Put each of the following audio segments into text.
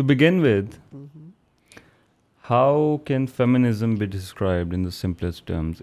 To begin with, how can feminism be described in the simplest terms?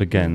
begun,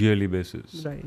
yearly basis. Right.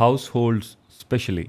households especially.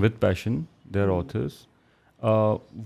with passion, they're authors,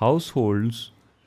households,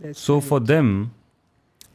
That's So right. for them,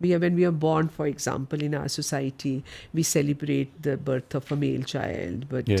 when we are born, for example, in our society, we celebrate the birth of a male child, but Yes.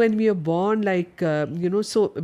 when we are born, like you know, so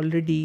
already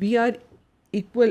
we are equal,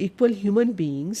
equal human beings,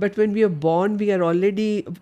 but when we are born, we are already,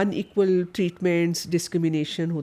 unequal treatments, discrimination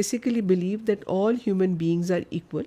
basically believe that all human beings are equal,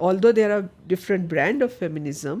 although there are different brand of feminism,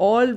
all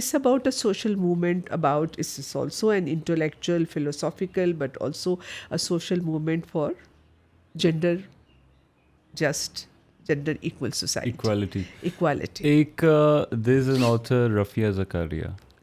it's about a social movement, about it's also an intellectual, philosophical, but also a social movement for gender just, gender equal society. Equality. Equality. There's an author, Rafia Zakaria.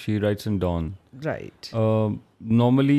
She writes in Dawn. Right. Normally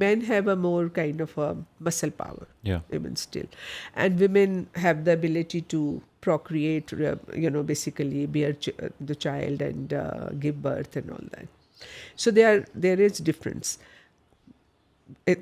men have a more kind of a muscle power, Yeah. women still, and women have the ability to procreate, you know, basically bear the child and give birth and all that. So there is difference.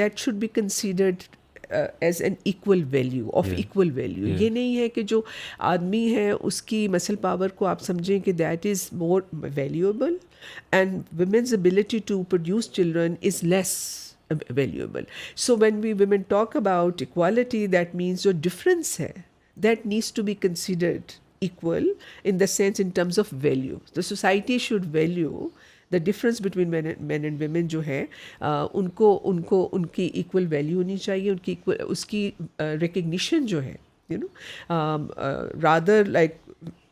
that should be considered as an equal value of equal value. یہ نہیں ہے کہ جو آدمی ہے اس کی muscle power کو آپ سمجھیں کہ that is more valuable and women's ability to produce children is less valuable. So when we women talk about equality, that means جو difference ہے that needs to be considered equal in the sense in terms of value. The society should value the difference between men and women جو ہے ان کو ان کی equal value ہونی چاہیے, ان کی اس کی recognition جو ہے rather like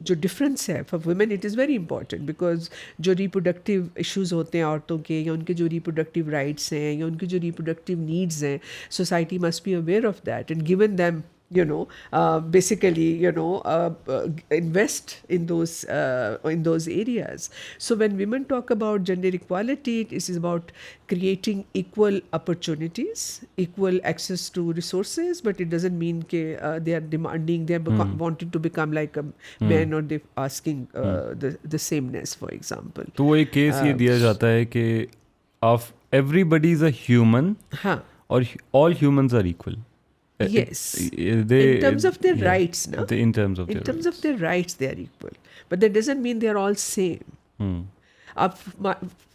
جو ڈفرینس ہے for women it is very important because جو ریپروڈکٹیو ایشوز ہوتے ہیں عورتوں کے یا ان کے جو ریپروڈکٹیو رائٹس ہیں یا ان کی جو ریپروڈکٹیو نیڈز ہیں society must be aware of that and given them basically invest in those areas. So when women talk about gender equality, it is about creating equal opportunities, equal access to resources, but it doesn't mean they are demanding, they are wanting to become like a man or they asking the sameness, for example. تو وہ ایک case یہ دیا جاتا ہے کہ everybody is a human اور all humans are equal. Yes, in terms of their rights, no? In terms of their rights, they are equal. But that doesn't mean they are all same.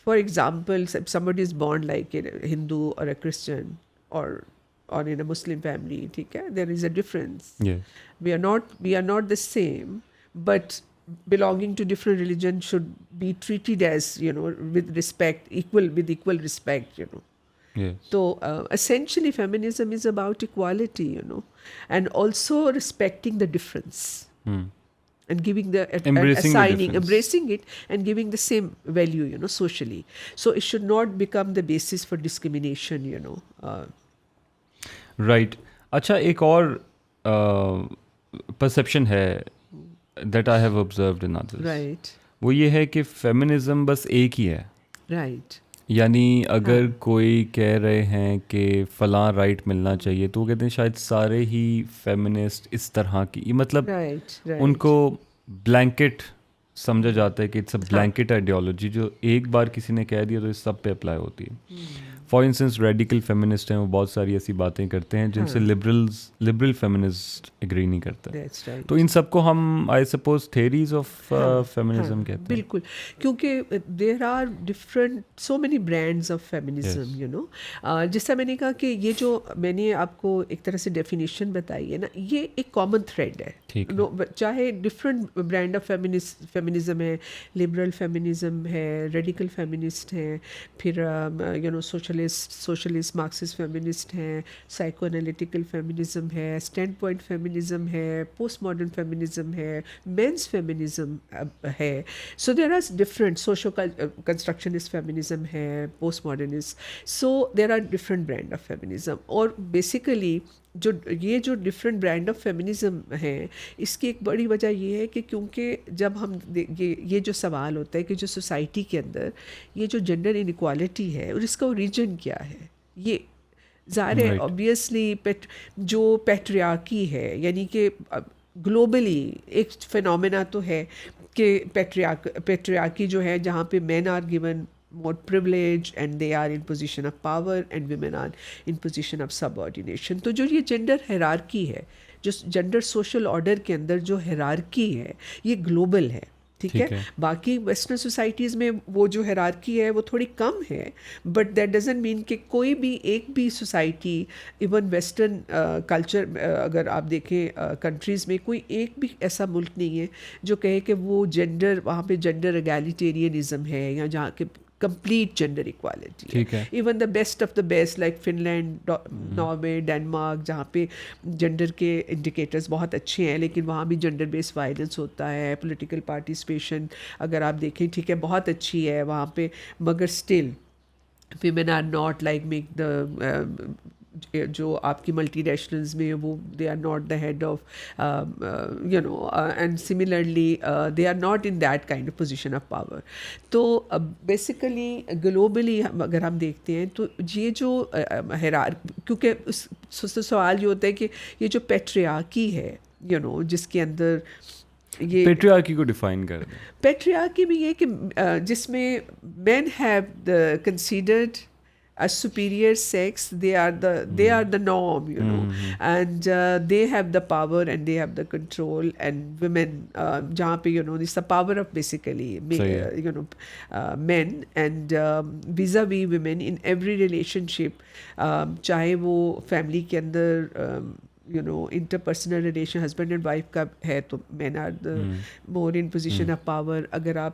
For example, if somebody is born like a Hindu or a Christian or in a Muslim family, there is a difference. Yes. We are not the same, but belonging to different religion should be treated as, with respect, with equal respect, Yes. So essentially feminism is about equality, and also respecting the difference and giving embracing it and giving the same value, socially. So it should not become the basis for discrimination, Right. اچھا ایک اور perception ہے that I have observed in others. Right. وہ یہ ہے کہ feminism بس ایک ہی ہے. Right. یعنی اگر کوئی کہہ رہے ہیں کہ فلاں رائٹ ملنا چاہیے تو وہ کہتے ہیں شاید سارے ہی فیمنسٹ اس طرح کی, مطلب ان کو بلینکٹ سمجھا جاتا ہے کہ اٹس اے بلینکٹ آئیڈیالوجی جو ایک بار کسی نے کہہ دیا تو اس سب پہ اپلائی ہوتی ہے. فار انسٹنس ریڈیکل فیمنسٹ ہیں, وہ بہت ساری ایسی باتیں کرتے ہیں جن سے لبرل فیمنسٹ اگری نہیں کرتا. تو ان سب کو ہم I suppose theories of feminism کہتے ہیں. بالکل, کیونکہ there are different so many brands of feminism, جس سے میں نے کہا کہ یہ جو میں نے آپ کو ایک طرح سے ڈیفینیشن بتائی ہے نا, یہ ایک کامن تھریڈ ہے. چاہے ڈفرنٹ برانڈ آف فیمنزم ہے, لبرل فیمنزم ہے, ریڈیکل فیمنسٹ ہیں, پھر سوشلسٹ مارکسسٹ فیمنسٹ ہیں, سائیکو انالیٹیکل فیمنزم ہے, اسٹینڈ پوائنٹ فیمنزم ہے, پوسٹ ماڈرن فیمنزم ہے, مینس فیمنزم ہے. So there are different socio constructionist feminism ہے, post modernist. So there are different brand of feminism. اور basically یہ جو different brand of feminism ہیں, اس کی ایک بڑی وجہ یہ ہے کہ کیونکہ جب ہم یہ جو سوال ہوتا ہے کہ جو سوسائٹی کے اندر یہ جو جنڈر انیکوالٹی ہے اور اس کا اوریجن کیا ہے, یہ ظاہر ہے آبویسلی جو پیٹریارکی ہے, یعنی کہ گلوبلی ایک فینومینا تو ہے کہ پیٹریارکی جو ہے جہاں پہ men are given more privilege and they are in position of power and women are in position of subordination. تو جو یہ جنڈر ہیرارکی ہے, جو جنڈر سوشل آرڈر کے اندر جو ہیرارکی ہے, یہ گلوبل ہے. ٹھیک ہے, باقی ویسٹرن سوسائٹیز میں وہ جو ہیرارکی ہے وہ تھوڑی کم ہے, بٹ دیٹ ڈزنٹ مین کہ کوئی بھی ایک بھی سوسائٹی, ایون ویسٹرن کلچر اگر آپ دیکھیں کنٹریز میں, کوئی ایک بھی ایسا ملک نہیں ہے جو کہے کہ وہ جنڈر وہاں پہ جنڈر ایگالیٹیرینزم ہے یا جہاں کے complete gender equality. Even the best of the best like Finland, Norway, Denmark, جہاں پہ جنڈر کے انڈیکیٹرز بہت اچھے ہیں, لیکن وہاں بھی جنڈر بیس وائلنس ہوتا ہے. پولیٹیکل پارٹیسپیشن اگر آپ دیکھیں ٹھیک ہے بہت اچھی ہے وہاں پہ, مگر still women are not like make the جو آپ کی ملٹی نیشنلز میں وہ they are not the head of and similarly they are not in that kind of position of power. تو بیسیکلی گلوبلی اگر ہم دیکھتے ہیں تو یہ جو کیونکہ سوال یہ ہوتا ہے کہ یہ جو پیٹریارکی ہے جس کے اندر یہ پیٹریارکی کو ڈیفائن کر دیں. پیٹریارکی بھی یہ کہ جس میں men have considered a superior sex, they are the norm, you know, and they have the power and they have the control, and women, jahan pe, you know, it's the power of basically you know, men, and vis-a-vis women in every relationship, chahe wo family ke andar you know, interpersonal relation husband and wife ka hai, to men are the more in position of power. Agar aap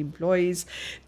employees.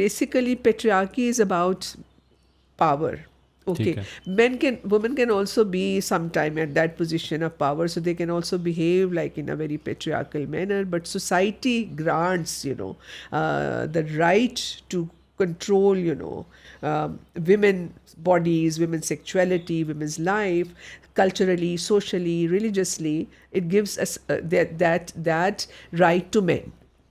basically patriarchy is about power. Okay, women can also be sometime at that position of power, so they can also behave like in a very patriarchal manner, but society grants, you know, the right to control, you know, women's bodies, women's sexuality, women's life, culturally, socially, religiously. It gives us that right to men.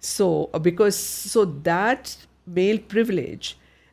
So so that male privilege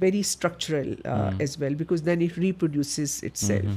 very structural as well, because then it reproduces itself.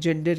gender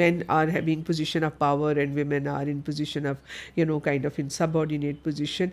men are having position of power and women are in position of, you know, kind of in subordinate position.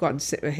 concept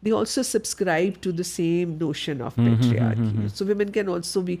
they also subscribe to the same notion of patriarchy. So women can also be,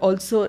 also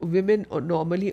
women normally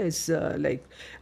as like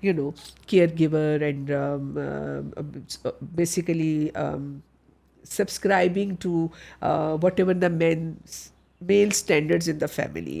you know, caregiver and basically subscribing to whatever the male standards in the family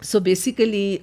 so basically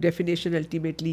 definition ultimately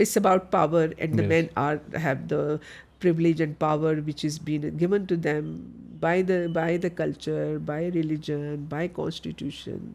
it's about power and the men have the privilege and power which is being given to them by the culture, by religion, by constitution,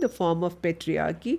the form of patriarchy.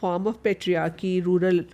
form of patriarchy rural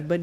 urban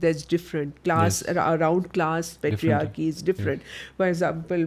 there's different class, around class patriarchy is different. For example,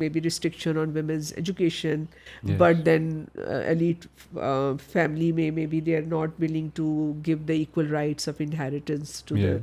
maybe restriction on women's education, but then elite family maybe they are not willing to give the equal rights of inheritance to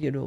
you know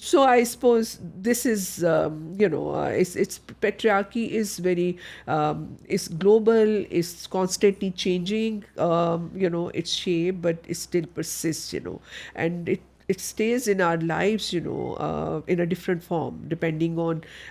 so I suppose this is you know it's patriarchy is very is global, is constantly changing you know its shape, but it still persists, you know, and it stays in our lives, you know, in a different form depending on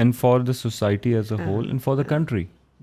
and for the society as a whole and for the country.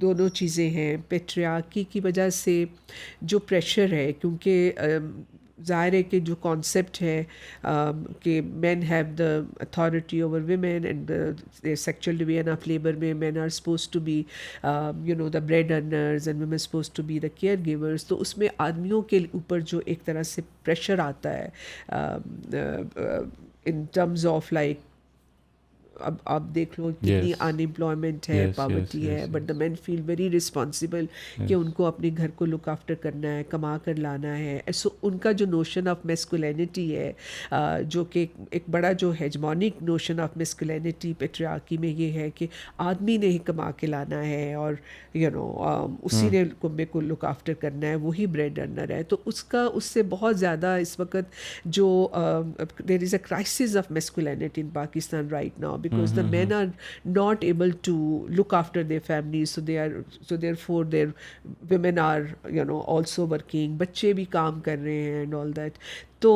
دونوں چیزیں ہیں. Patriarchy کی وجہ سے جو pressure ہے, کیونکہ ظاہر ہے کہ جو کانسیپٹ ہے کہ men have the authority over women and sexual division of labour میں men are suppose to be the bread earners and women suppose to be the care givers, تو اس میں آدمیوں کے اوپر جو ایک طرح سے پریشر آتا ہے ان ٹرمز آف لائک, اب آپ دیکھ لو کتنی ان امپلائمنٹ ہے, پاورٹی ہے, but the men feel very responsible کہ ان کو اپنے گھر کو لک آفٹر کرنا ہے, کما کر لانا ہے. سو ان کا جو نوشن آف میسکولینٹی ہے, جو کہ ایک بڑا جو ہیجمونک نوشن آف میسکولینٹی پیٹریارکی میں یہ ہے کہ آدمی نے ہی کما کے لانا ہے اور اسی نے کنبے کو لک آفٹر کرنا ہے, وہی بریڈ ارنر ہے. تو اس سے بہت زیادہ اس وقت جو there is a crisis of masculinity in Pakistan right now, because the men are not able to look after their families, so therefore their women are also working, بچے بھی کام کر رہے ہیں and all that. تو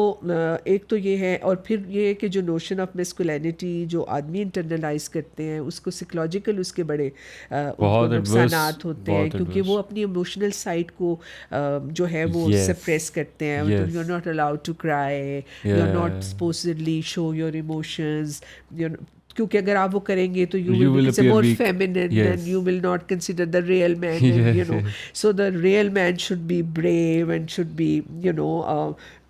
ایک تو یہ ہے, اور پھر یہ ہے کہ جو نوشن آف میسکولینٹی جو آدمی انٹرنلائز کرتے ہیں اس کو سائیکولوجیکل اس کے بڑے ان کو نقصانات ہوتے ہیں, کیونکہ وہ اپنی ایموشنل سائڈ کو جو ہے وہ سپریس کرتے ہیں. You are not allowed to cry, you are not supposedly show your emotions, کیونکہ اگر آپ وہ کریں گے تو you will be more feminine and you will not consider the real man, so the real man should be brave and should be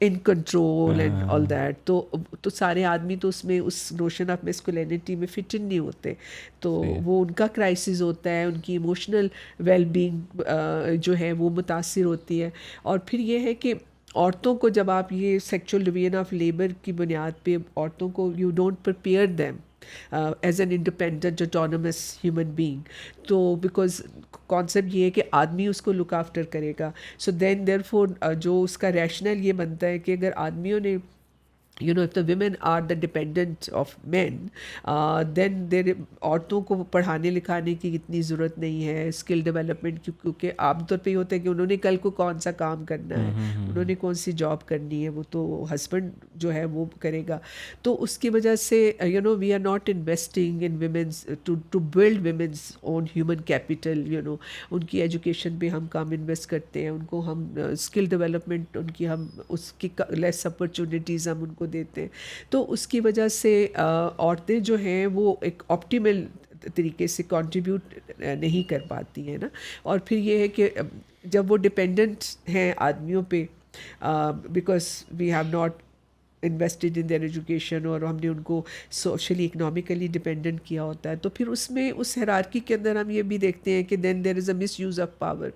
in control and all that. تو سارے آدمی تو اس میں اس نوشن آف میسکولینٹی میں fit ان نہیں ہوتے, تو وہ ان کا کرائسس ہوتا ہے, ان کی ایموشنل ویل بینگ جو ہے وہ متاثر ہوتی ہے. اور پھر یہ ہے کہ عورتوں کو جب آپ یہ سیکچوئل ڈویژن آف لیبر کی بنیاد پہ عورتوں کو you don't prepare them as an independent autonomous human being, تو بیکاز کانسیپٹ یہ ہے کہ آدمی اس کو لک آفٹر کرے گا. سو دین دیر فور جو اس کا ریشنل یہ بنتا ہے کہ اگر آدمیوں نے if the women are the dependent of men, then عورتوں کو پڑھانے لکھانے کی اتنی ضرورت نہیں ہے, اسکل ڈیولپمنٹ کی, کیونکہ عام طور پہ یہ ہوتا ہے کہ انہوں نے کل کو کون سا کام کرنا ہے, انہوں نے کون سی جاب کرنی ہے, وہ تو ہسبینڈ جو ہے وہ کرے گا. تو اس کی وجہ سے we are not investing in womens to build womens own human capital. ان کی ایجوکیشن پہ ہم کم انویسٹ کرتے ہیں, ان کو ہم اسکل ڈیولپمنٹ ان کی ہم اس کی لیس اپرچونیٹیز ہم ان کو دیتے ہیں. تو اس کی وجہ سے عورتیں جو ہیں وہ ایک آپٹیمل طریقے سے کنٹریبیوٹ نہیں کر پاتی ہیں نا. اور پھر یہ ہے کہ جب وہ ڈپینڈنٹ ہیں آدمیوں پہ, because we have not invested in their education, اور ہم نے ان کو سوشلی اکنامکلی ڈپینڈنٹ کیا ہوتا ہے, تو پھر اس میں اس ہیرارکی کے اندر ہم یہ بھی دیکھتے ہیں کہ دین دیر is a miss use of power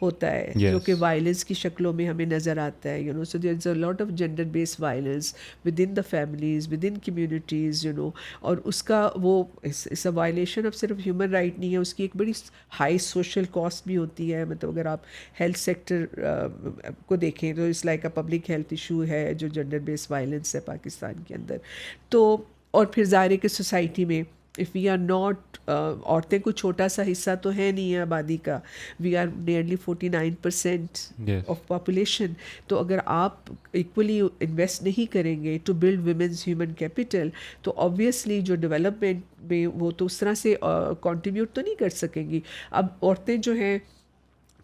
ہوتا ہے, جو کہ وائلنس کی شکلوں میں ہمیں نظر آتا ہے. So there is a lot of gender based violence within the families, within communities, اور اس کا وہ اس وائلیشن آف صرف ہیومن رائٹ نہیں ہے, اس کی ایک بڑی ہائی سوشل کاسٹ بھی ہوتی ہے. مطلب اگر آپ ہیلتھ سیکٹر کو دیکھیں تو it's like a public health issue ہے جو جینڈر بیسڈ وائلنس ہے پاکستان کے اندر. تو اور پھر ظاہر ہے کہ سوسائٹی میں اف وی آر ناٹ, عورتیں کو چھوٹا سا حصہ تو ہے نہیں ہے آبادی کا, we are nearly 49% of population. تو اگر آپ ایکولی انویسٹ نہیں کریں گے to build women's human capital, تو آبویسلی جو ڈیولپمنٹ میں وہ تو اس طرح سے کنٹریبیوٹ تو نہیں کر سکیں گی. اب عورتیں جو ہیں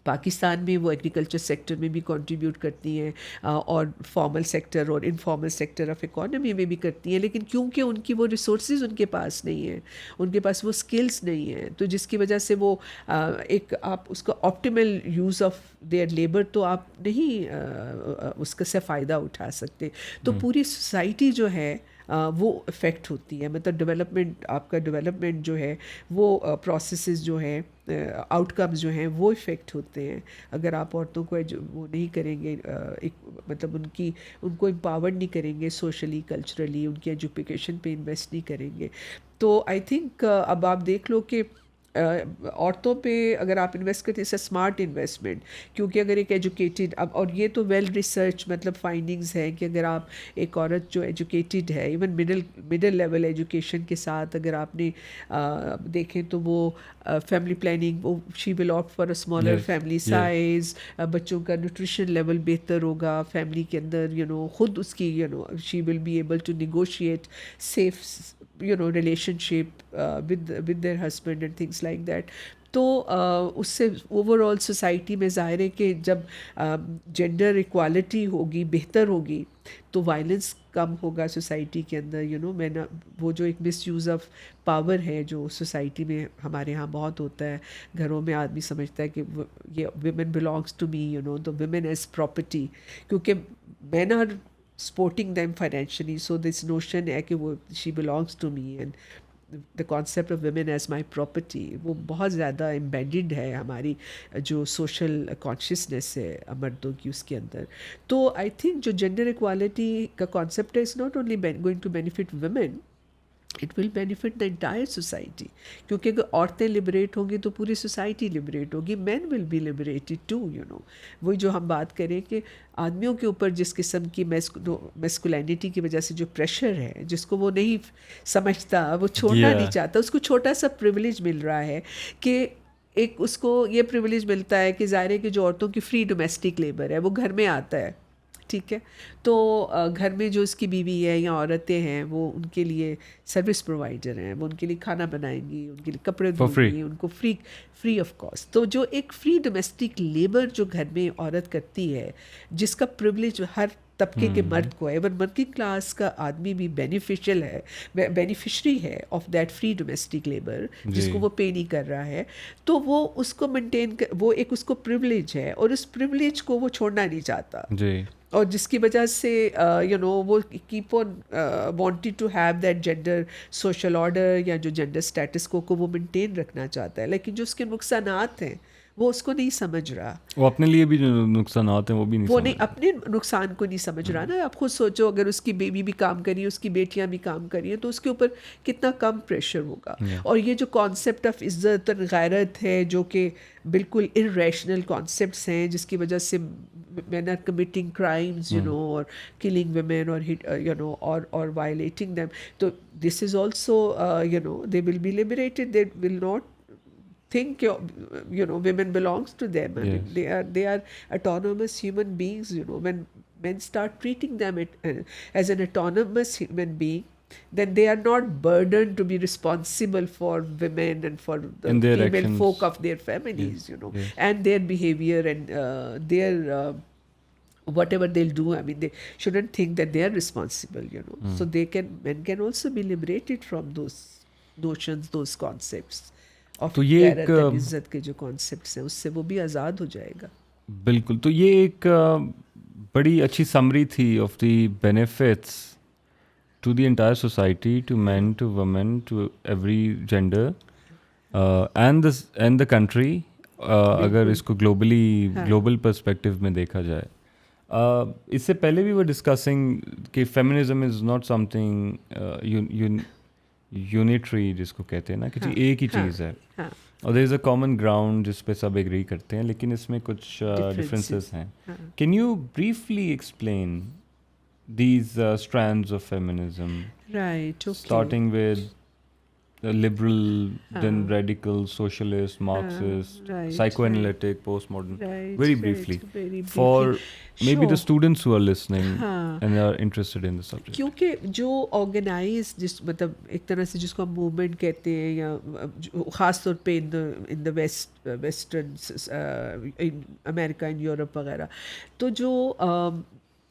پاکستان میں وہ ایگریکلچر سیکٹر میں بھی کنٹریبیوٹ کرتی ہیں, اور فارمل سیکٹر اور انفارمل سیکٹر آف اکانومی میں بھی کرتی ہیں, لیکن کیونکہ ان کی وہ ریسورسز ان کے پاس نہیں ہیں, ان کے پاس وہ اسکلس نہیں ہیں, تو جس کی وجہ سے وہ ایک آپ اس کا optimal use of their labour تو آپ نہیں اس کا سے فائدہ اٹھا سکتے. تو پوری سوسائٹی جو ہے وہ افیکٹ ہوتی ہے. مطلب ڈیولپمنٹ, آپ کا ڈیولپمنٹ جو ہے وہ پروسیسز جو ہیں, آؤٹ کمز جو ہیں وہ افیکٹ ہوتے ہیں اگر آپ عورتوں کو وہ نہیں کریں گے, مطلب ان کو امپاور نہیں کریں گے سوشلی کلچرلی, ان کی ایجوکیشن پہ انویسٹ نہیں کریں گے. تو آئی تھنک اب آپ دیکھ لو کہ عورتوں پہ اگر آپ انویسٹ کرتے ہیں اٹس اے اسمارٹ انویسٹمنٹ, کیونکہ اگر ایک ایجوکیٹڈ, اب اور یہ تو ویل ریسرچ مطلب فائنڈنگز ہیں کہ اگر آپ ایک عورت جو ایجوکیٹڈ ہے, ایون مڈل لیول ایجوکیشن کے ساتھ اگر آپ نے دیکھیں تو وہ فیملی پلاننگ, وہ she will opt for a smaller family size, بچوں کا نیوٹریشن لیول بہتر ہوگا فیملی کے اندر, خود اس کی she will be able to negotiate safe relationship with their husband and things like that. تو اس سے اوور آل سوسائٹی میں ظاہر ہے کہ جب جینڈر ایکوالٹی ہوگی، بہتر ہوگی، تو وائلنس کم ہوگا سوسائٹی کے اندر. میں نا وہ جو ایک مس یوز آف پاور ہے جو سوسائٹی میں ہمارے ہاں بہت ہوتا ہے، گھروں میں آدمی سمجھتا ہے کہ یہ ویمن بلانگس ٹو می، تو ویمن ایز پراپرٹی، کیونکہ men are supporting them financially, so this notion ہے کہ وہ she belongs to me, and the concept of women as my property وہ بہت زیادہ امبیڈڈ ہے ہماری جو سوشل کانشیسنیس ہے مردوں کی اس کے اندر. تو آئی تھنک جو جینڈر ایکوالٹی کا کانسیپٹ ہے، it's not only going to benefit women, it will benefit the entire society, کیونکہ اگر عورتیں لبریٹ ہوں گی تو پوری سوسائٹی لبریٹ ہوگی. مین ول بی لبریٹڈ ٹو. وہی جو ہم بات کریں کہ آدمیوں کے اوپر جس قسم کی میسکولینٹی کی وجہ سے جو پریشر ہے، جس کو وہ نہیں سمجھتا، وہ چھوڑنا نہیں چاہتا، اس کو چھوٹا سا پریویلیج مل رہا ہے کہ ایک اس کو یہ پریویلیج ملتا ہے کہ ظاہر ہے کہ جو عورتوں کی فری ڈومیسٹک لیبر ہے وہ گھر میں آتا ہے، ٹھیک ہے، تو گھر میں جو اس کی بیوی ہے یا عورتیں ہیں وہ ان کے لیے سروس پرووائڈر ہیں، وہ ان کے لیے کھانا بنائیں گی، ان کے لیے کپڑے دھوئیں گی، ان کو فری آف کاسٹ. تو جو ایک فری ڈومیسٹک لیبر جو گھر میں عورت کرتی ہے، جس کا پریویلیج ہر طبقے کے مرد کو ہے، ایون ورکنگ کلاس کا آدمی بھی بینیفیشری ہے of that free domestic labour, جس کو وہ پے نہیں کر رہا ہے، تو وہ اس کو مینٹین وہ ایک اس کو پریویلیج ہے، اور اس پریویلیج کو وہ چھوڑنا نہیں چاہتا، اور جس کی وجہ سے وہ keep on wanted to have that gender social order یا جو جینڈر اسٹیٹس کو وہ مینٹین رکھنا چاہتا ہے. لیکن جو اس کے نقصانات ہیں وہ اس کو نہیں سمجھ رہا، وہ اپنے لیے بھی جو نقصانات ہیں وہ بھی نہیں اپنے نقصان کو نہیں سمجھ رہا نا. آپ خود سوچو، اگر اس کی بیوی بھی کام کری ہے، اس کی بیٹیاں بھی کام کری ہیں، تو اس کے اوپر کتنا کم پریشر ہوگا. اور یہ جو کانسیپٹ آف عزت اور غیرت ہے، جو کہ بالکل ارریشنل کانسیپٹس ہیں، جس کی وجہ سے مین آر کمیٹنگ کرائمز اور کلنگ ویمن اور وائلیٹنگ دیم. تو this is also they will be liberated, they will not think women belongs to them. I mean, they are autonomous human beings. When men start treating them as an autonomous human being, then they are not burdened to be responsible for women and for the female actions. folk of their families, and their behavior and their whatever they'll do. I mean, they shouldn't think that they are responsible, So men can also be liberated from those notions, those concepts. تو یہ ایک عزت کے جو concepts ہیں اس سے وہ بھی آزاد ہو جائے گا. بالکل. تو یہ ایک بڑی اچھی سمری تھی of the benefits to the entire society, to men, to woman, to every gender and the country, اگر اس کو گلوبل پرسپیکٹیو میں دیکھا جائے. اس سے پہلے بھی وہ ڈسکسنگ کہ feminism is not some thing unitary, جس کو کہتے ہیں نا کہ ایک ہی چیز ہے، اور دیر از اے کامن گراؤنڈ جس پہ سب ایگری کرتے ہیں، لیکن اس میں کچھ ڈفرینسز ہیں. Can you briefly explain these strands of feminism, starting with liberal, then radical, socialist, Marxist, psychoanalytic, postmodern, very briefly, for maybe the students who are listening and are interested in the subject. کیونکہ جو organise مطلب ایک طرح سے جس کو ہم movement کہتے ہیں، یا خاص طور پہ in the western America and Europe وغیرہ، تو جو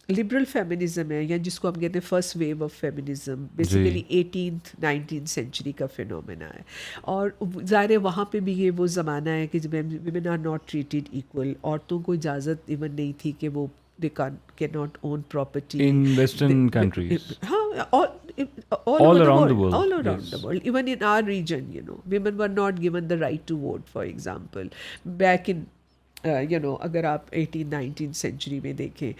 لبرل فیمنزم ہے، یا جس کو ہم کہتے ہیں first wave of feminism, basically 18th-19th century کا فینومینا ہے. اور ظاہر ہے وہاں پہ بھی یہ وہ زمانہ ہے کہ جب women are not treated equal, عورتوں کو اجازت ایون نہیں تھی کہ وہ they cannot own property in western countries. all around the world, even in our region, women were not given the right to vote, for example, back in اگر آپ 18th-19th century میں دیکھیں،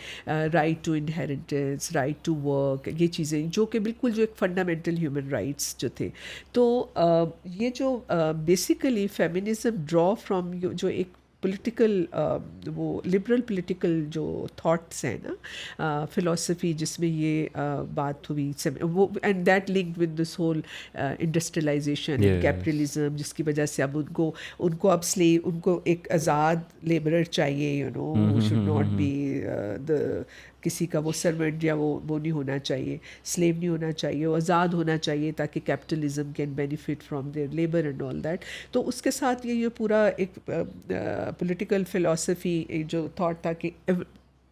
right to inheritance, right to work, یہ چیزیں جو کہ بالکل جو ایک فنڈامنٹل ہیومن رائٹس جو تھے. تو یہ جو بیسیکلی فیمنزم ڈرا فرام جو ایک پولیٹیکل وہ لبرل پولیٹیکل جو تھاٹس ہیں نا، فلاسفی، جس میں یہ بات ہوئی وہ، and that linked with this whole industrialisation and capitalism, جس کی وجہ سے اب ان کو اب ان کو ایک آزاد لیبرر چاہیے، شوڈ ناٹ بی کسی کا وہ سرونٹ یا وہ نہیں ہونا چاہیے, سلیو نہیں ہونا چاہیے, وہ آزاد ہونا چاہیے تاکہ capitalism can benefit from their labour and all that. تو اس کے ساتھ یہ پورا ایک پولیٹیکل فلاسفی جو تھاٹ تھا کہ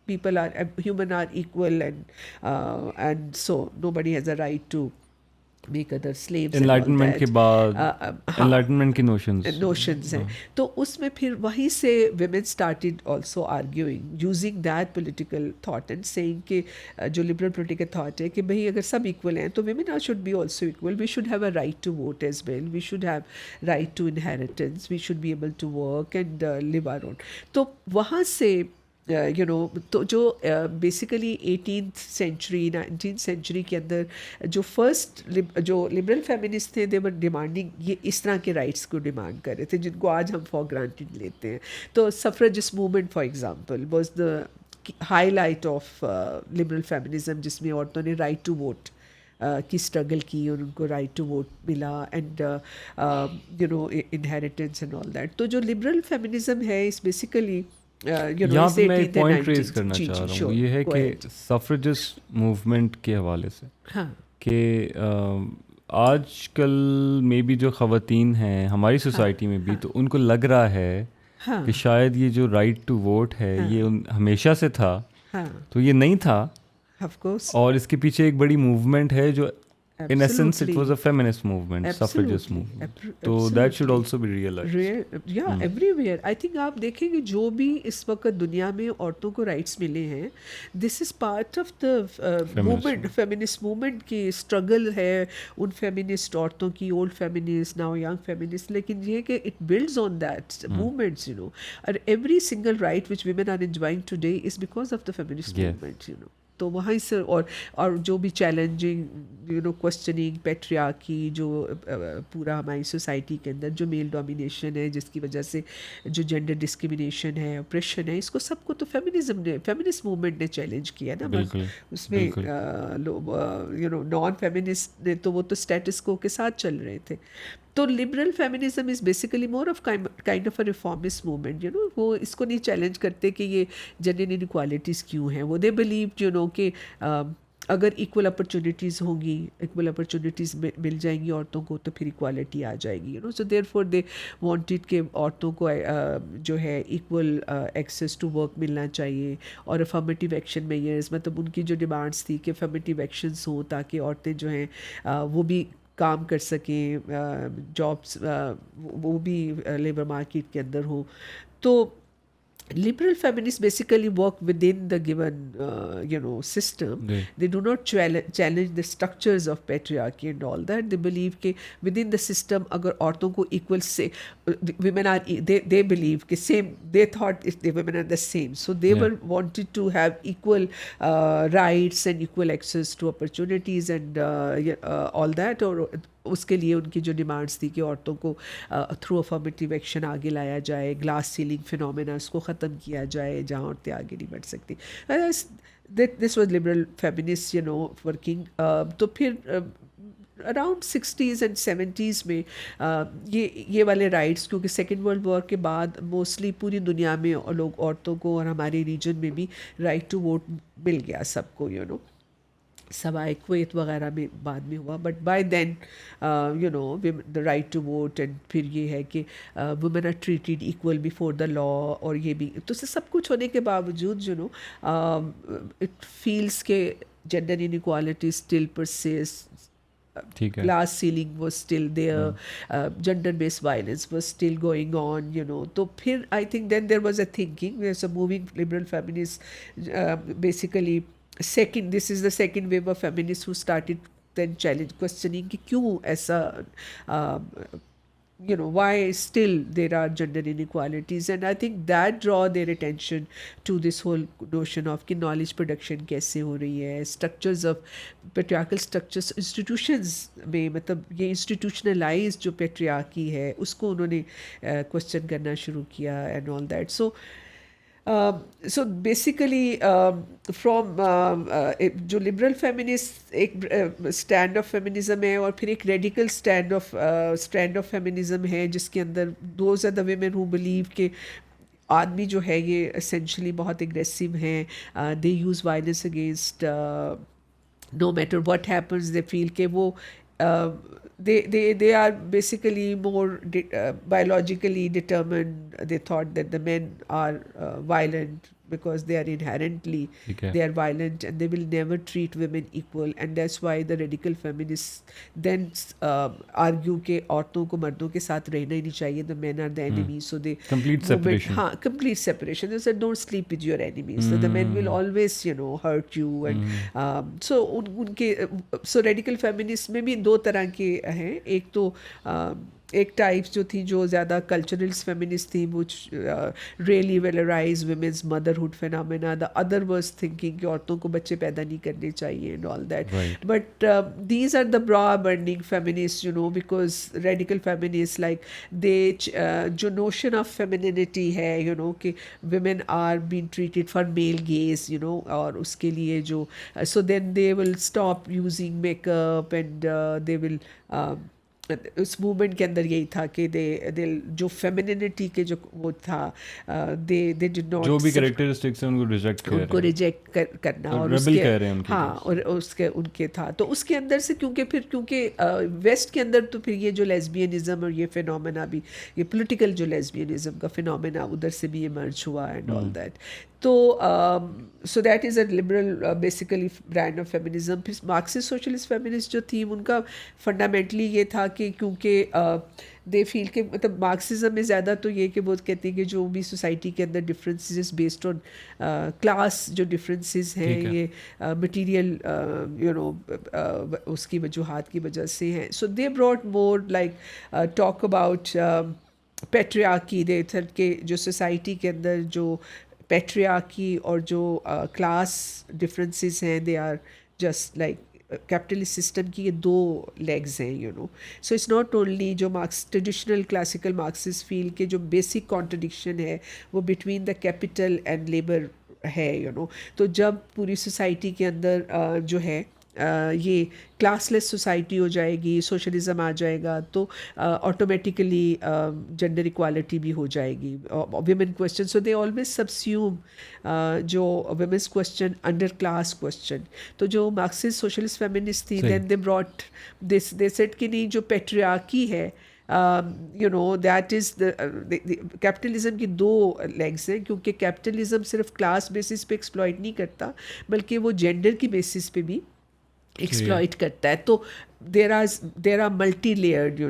people are human are equal and so nobody has a right to make other slaves. Enlightenment کے بعد انلائٹنمنٹ کی notions ہیں. تو اس میں پھر وہیں سے women started also arguing using that political thought and saying کہ جو liberal political thought ہے کہ بھئی اگر سب equal ہیں تو women should be also equal. We should have a right to vote as well. We should have right to inheritance. We should be able to work and live our own. تو وہاں سے تو جو basically 18th century 19th century کے اندر جو first جو liberal feminist تھے دے ور ڈیمانڈنگ یہ اس طرح کے رائٹس کو ڈیمانڈ کر رہے تھے جن کو آج ہم فار گرانٹیڈ لیتے ہیں. تو suffragist movement for example was the highlight of liberal feminism, جس میں عورتوں نے رائٹ ٹو ووٹ کی اسٹرگل کی اور ان کو رائٹ ٹو ووٹ ملا and inheritance and all that. تو جو لبرل فیمنزم ہے اس بیسیکلی یہاں پہ میں ایک پوائنٹ ریز کرنا چاہ رہا ہوں, یہ ہے کہ سفریجسٹ موومنٹ کے حوالے سے کہ آج کل میں بھی جو خواتین ہیں ہماری سوسائٹی میں بھی, تو ان کو لگ رہا ہے کہ شاید یہ جو رائٹ ٹو ووٹ ہے یہ ہمیشہ سے تھا, تو یہ نہیں تھا, اور اس کے پیچھے ایک بڑی موومنٹ ہے جو in essence it was a feminist movement, suffragist movement. So that should also be realized. Yeah, everywhere. I think آپ دیکھیں گے جو بھی اس وقت دنیا میں عورتوں کو رائٹس ملے ہیں, this is part of the movement, feminist movement کی struggle ہے ان feminist عورتوں کی, old feminist, now young feminist, لیکن یہ کہ it builds on that movements, you know. And every single right which women are enjoying today is because of the feminist movement, you know. تو وہیں سے اور جو بھی چیلنجنگ کوشچننگ پیٹریارکی جو پورا ہماری سوسائٹی کے اندر جو میل ڈومینیشن ہے جس کی وجہ سے جو جینڈر ڈسکریمنیشن ہے, اپریشن ہے, اس کو سب کو تو فیمنزم نے, فیمنسٹ موومنٹ نے چیلنج کیا نا. اس میں نان فیمنسٹ نے تو وہ تو اسٹیٹس کو کے ساتھ چل رہے تھے. تو liberal feminism is basically more of kind of a reformist movement, وہ اس کو نہیں چیلنج کرتے کہ یہ جینڈر انیکوالٹیز کیوں ہیں. وہ دے بلیو کہ اگر ایکول اپرچونیٹیز ہوں گی, ایکول اپرچونیٹیز مل جائیں گی عورتوں کو, تو پھر ایکوالٹی آ جائے گی. سو دیر فور دے وانٹیڈ کہ عورتوں کو جو ہے ایکول ایکسیس ٹو ورک ملنا چاہیے, اور افرمیٹیو ایکشن میئرز, مطلب ان کی جو ڈیمانڈس تھی کہ افرمیٹیو ایکشنز ہوں تاکہ عورتیں جو ہیں وہ بھی کام کر سکیں, جابس وہ بھی لیبر مارکیٹ کے اندر ہوں. تو liberal feminists basically work within the given system. They do not challenge the structures of patriarchy and all that. They believe کہ within the system اگر عورتوں کو equal سے women are they believe کہ same, they thought if the women are the same, so they were wanted to have equal rights and equal access to opportunities and all that. اور اس کے لیے ان کی جو ڈیمانڈس تھی کہ عورتوں کو تھرو افرمیٹیو ایکشن آگے لایا جائے, گلاس سیلنگ فینومینا اس کو ختم کیا جائے جہاں عورتیں آگے نہیں بڑھ سکتی. This was liberal feminist working. تو پھر اراؤنڈ 60s اینڈ 70s میں یہ والے رائٹس, کیونکہ سیکنڈ ورلڈ وار کے بعد موسٹلی پوری دنیا میں لوگ عورتوں کو, اور ہمارے ریجن میں بھی رائٹ ٹو ووٹ مل گیا سب کو, سوائے کویت وغیرہ میں بعد میں ہوا, but by then the right to vote. And پھر یہ ہے کہ women are treated equal before the law, اور یہ بھی تو سب کچھ ہونے کے باوجود اٹ فیلس کہ gender inequality still persist, class ceiling was still there, gender based violence was still going on, تو پھر I think then there was a thinking, there's a moving liberal feminists basically this is the second wave of feminists who started then questioning کہ کیوں ایسا why still there are gender inequalities. And I think that draw their attention to this whole notion of کہ knowledge production کیسے ہو رہی ہے, structures of patriarchal structures institutions میں, مطلب یہ institutionalized جو patriarchy ہے اس کو انہوں نے question کرنا شروع کیا and all that. So basically from جو liberal feminist ایک stand of feminism ہے, اور پھر ایک radical stand of feminism ہے جس کے اندر those are the women who believe کہ آدمی جو ہے یہ اسینشلی بہت اگریسو ہیں, they use violence against no matter what happens they feel کہ وہ they are basically more biologically determined. They thought that the men are violent because they are inherently they are violent and they will never treat women equal, and that's why the radical feminists then argue کہ عورتوں کو مردوں کے ساتھ رہنا ہی نہیں چاہیے, the men are the enemies, so they complete separation. ہاں complete separation. They said don't sleep with your enemies, so the men will always hurt you, and so ان کے so radical feminists میں بھی دو طرح کے ہیں. ایک تو ایک ٹائپس جو تھی جو زیادہ کلچرلس فیمنسٹ تھی, which really valorize women's motherhood phenomena. The other was thinking کہ عورتوں کو بچے پیدا نہیں کرنے چاہیے and all that. Right. But these are the broad burning feminists, because radical feminists like they جو notion of femininity ہے, کہ women are being treated for male gaze, اور اس کے لیے جو so then they will stop using makeup and they will اس movement کے اندر یہی تھا کہ جو فیمینینٹی کے جو وہ تھا دے ڈڈ ناٹ جو بھی کریکٹرسٹکس ہیں ان کو ریجیکٹ کرنا, اور ہاں اور اس کے ان کے تھا. تو اس کے اندر سے کیونکہ ویسٹ کے اندر تو پھر یہ جو لیسبینزم اور یہ فینومینا بھی, یہ پولیٹیکل جو لیسبینزم کا فینومینا ادھر سے بھی ایمرج ہوا اینڈ آل دیٹ. تو so that is a liberal basically brand of feminism. پھر مارکسسٹ سوشلسٹ فیمنسٹ جو تھی ان کا فنڈامنٹلی یہ تھا کہ کیونکہ دے فیل کہ مطلب مارکسزم میں زیادہ تو یہ کہ وہ کہتے ہیں کہ جو بھی سوسائٹی کے اندر ڈفرینسز بیسڈ آن کلاس جو ڈفرینسز ہیں یہ مٹیریل اس کی وجوہات کی وجہ سے ہیں. So they brought more like talk about patriarchy. They think کہ جو سوسائٹی کے اندر جو پیٹریارکی اور جو کلاس ڈفرینسز ہیں they are just like capitalist system کی یہ دو لیگز ہیں. سو اٹس ناٹ اونلی جو ٹریڈیشنل کلاسیکل مارکسسٹ فیل کے جو بیسک کانٹرڈکشن ہے وہ between the capital and labour ہے. تو جب پوری سوسائٹی کے اندر جو ہے یہ کلاس لیس سوسائٹی ہو جائے گی, سوشلزم آ جائے گا, تو آٹومیٹیکلی جنڈر اکوالٹی بھی ہو جائے گی. Women question, so they always subsume جو womens question under class question. تو جو مارکسسٹ سوشلسٹ فیمنسٹ تھی دین دے براٹ دے سیٹ کہ نہیں جو پیٹریارکی ہے دیٹ از کیپٹلزم کی دو لیگس ہیں, کیونکہ کیپٹلزم صرف کلاس بیسس پہ ایکسپلائٹ نہیں کرتا بلکہ وہ جینڈر کی بیسس پہ بھی ایکسپلائٹ کرتا ہے. تو there are multi layered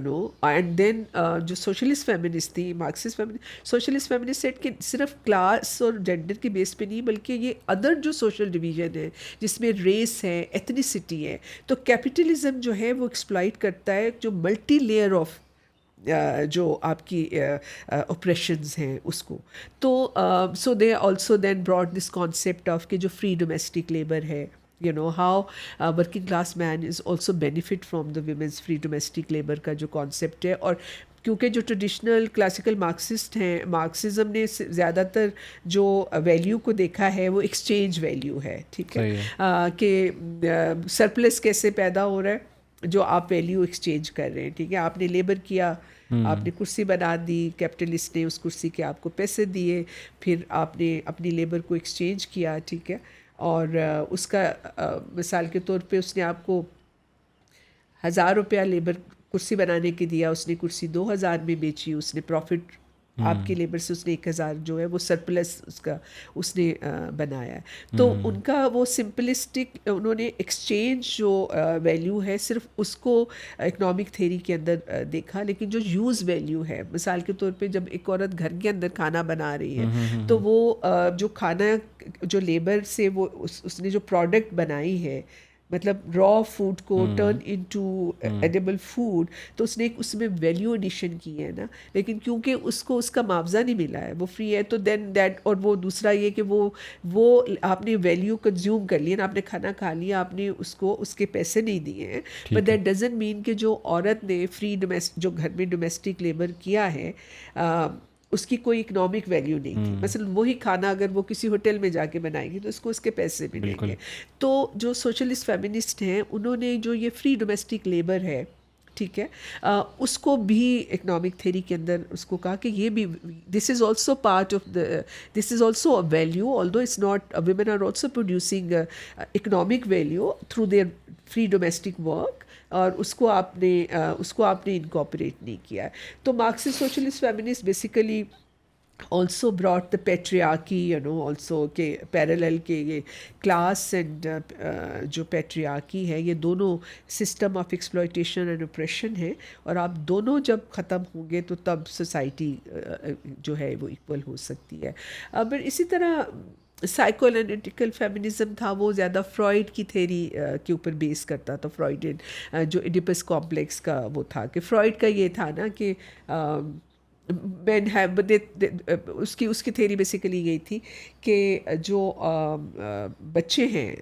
and then جو سوشلسٹ فیمنسٹ تھی مارکسسٹ سوشلسٹ فیمنسٹ سیٹ کہ صرف کلاس اور جینڈر کی بیس پہ نہیں بلکہ یہ ادر جو سوشل ڈویژن ہے جس میں ریس ہے, ایتھنیسٹی ہے, تو کیپٹلزم جو ہے وہ ایکسپلائٹ کرتا ہے جو ملٹی لیئر آف جو آپ کی اوپریشنز ہیں اس کو. تو so they also then brought this concept of کہ جو فری ڈومیسٹک لیبر ہے, how working class man is also benefit from the women's free domestic labor کا جو کانسیپٹ ہے. اور کیونکہ جو ٹریڈیشنل کلاسیکل مارکسسٹ ہیں, مارکسزم نے زیادہ تر جو ویلیو کو دیکھا ہے وہ ایکسچینج ویلیو ہے, ٹھیک ہے, کہ سرپلس کیسے پیدا ہو رہا ہے, جو آپ ویلیو ایکسچینج کر رہے ہیں, ٹھیک ہے, آپ نے لیبر کیا, آپ نے کرسی بنا دی, کیپٹلسٹ نے اس کرسی کے آپ کو پیسے دیے, پھر آپ نے اپنی لیبر کو ایکسچینج کیا, ٹھیک ہے, اور اس کا مثال کے طور پہ اس نے آپ کو 1000 روپیہ لیبر کرسی بنانے کے دیا, اس نے کرسی 2000 میں بیچی, اس نے پروفٹ آپ کی لیبر سے اس نے 1000 جو ہے وہ سرپلس اس کا اس نے بنایا ہے. تو ان کا وہ سمپلسٹک انہوں نے ایکسچینج جو ویلیو ہے صرف اس کو اکنامک تھیوری کے اندر دیکھا, لیکن جو یوز ویلیو ہے مثال کے طور پہ جب ایک عورت گھر کے اندر کھانا بنا رہی ہے تو وہ جو کھانا جو لیبر سے وہ اس نے جو پروڈکٹ بنائی ہے, مطلب را فوڈ کو ٹرن انٹو ایڈیبل فوڈ, تو اس نے اس میں ویلیو ایڈیشن کی ہے نا, لیکن کیونکہ اس کو اس کا معاوضہ نہیں ملا ہے, وہ فری ہے, تو دین دیٹ. اور وہ دوسرا یہ کہ وہ آپ نے ویلیو کنزیوم کر لیا نا, آپ نے کھانا کھا لیا, آپ نے اس کو اس کے پیسے نہیں دیے ہیں, بٹ دیٹ ڈزنٹ مین کہ جو عورت نے فری جو گھر میں ڈومیسٹک لیبر کیا ہے اس کی کوئی اکنامک ویلیو نہیں تھی. مثلا وہی کھانا اگر وہ کسی ہوٹل میں جا کے بنائے گی تو اس کو اس کے پیسے ملیں گے. تو جو سوشلسٹ فیمنسٹ ہیں انہوں نے جو یہ فری ڈومیسٹک لیبر ہے ٹھیک ہے. اس کو بھی اکنامک تھیری کے اندر اس کو کہا کہ یہ بھی this is also part of the this is also a value although it's not women are also producing economic value through their free domestic work, اور اس کو آپ نے انکارپوریٹ نہیں کیا ہے. تو Marxist socialist feminist basically also brought the patriarchy, also کہ parallel کہ یہ class and جو patriarchy ہے یہ دونوں system of exploitation and oppression ہے, اور آپ دونوں جب ختم ہوں گے تو تب society جو ہے وہ equal ہو سکتی ہے. پر اسی طرح سائیکو انالیٹیکل فیمنزم تھا, وہ زیادہ فرائڈ کی تھیری کے اوپر بیس کرتا تھا. فرائڈین جو ایڈیپس کمپلیکس کا وہ تھا کہ فرائڈ کا یہ تھا نا کہ مین ہیو اس کی تھیری بیسیکلی یہی تھی کہ جو بچے ہیں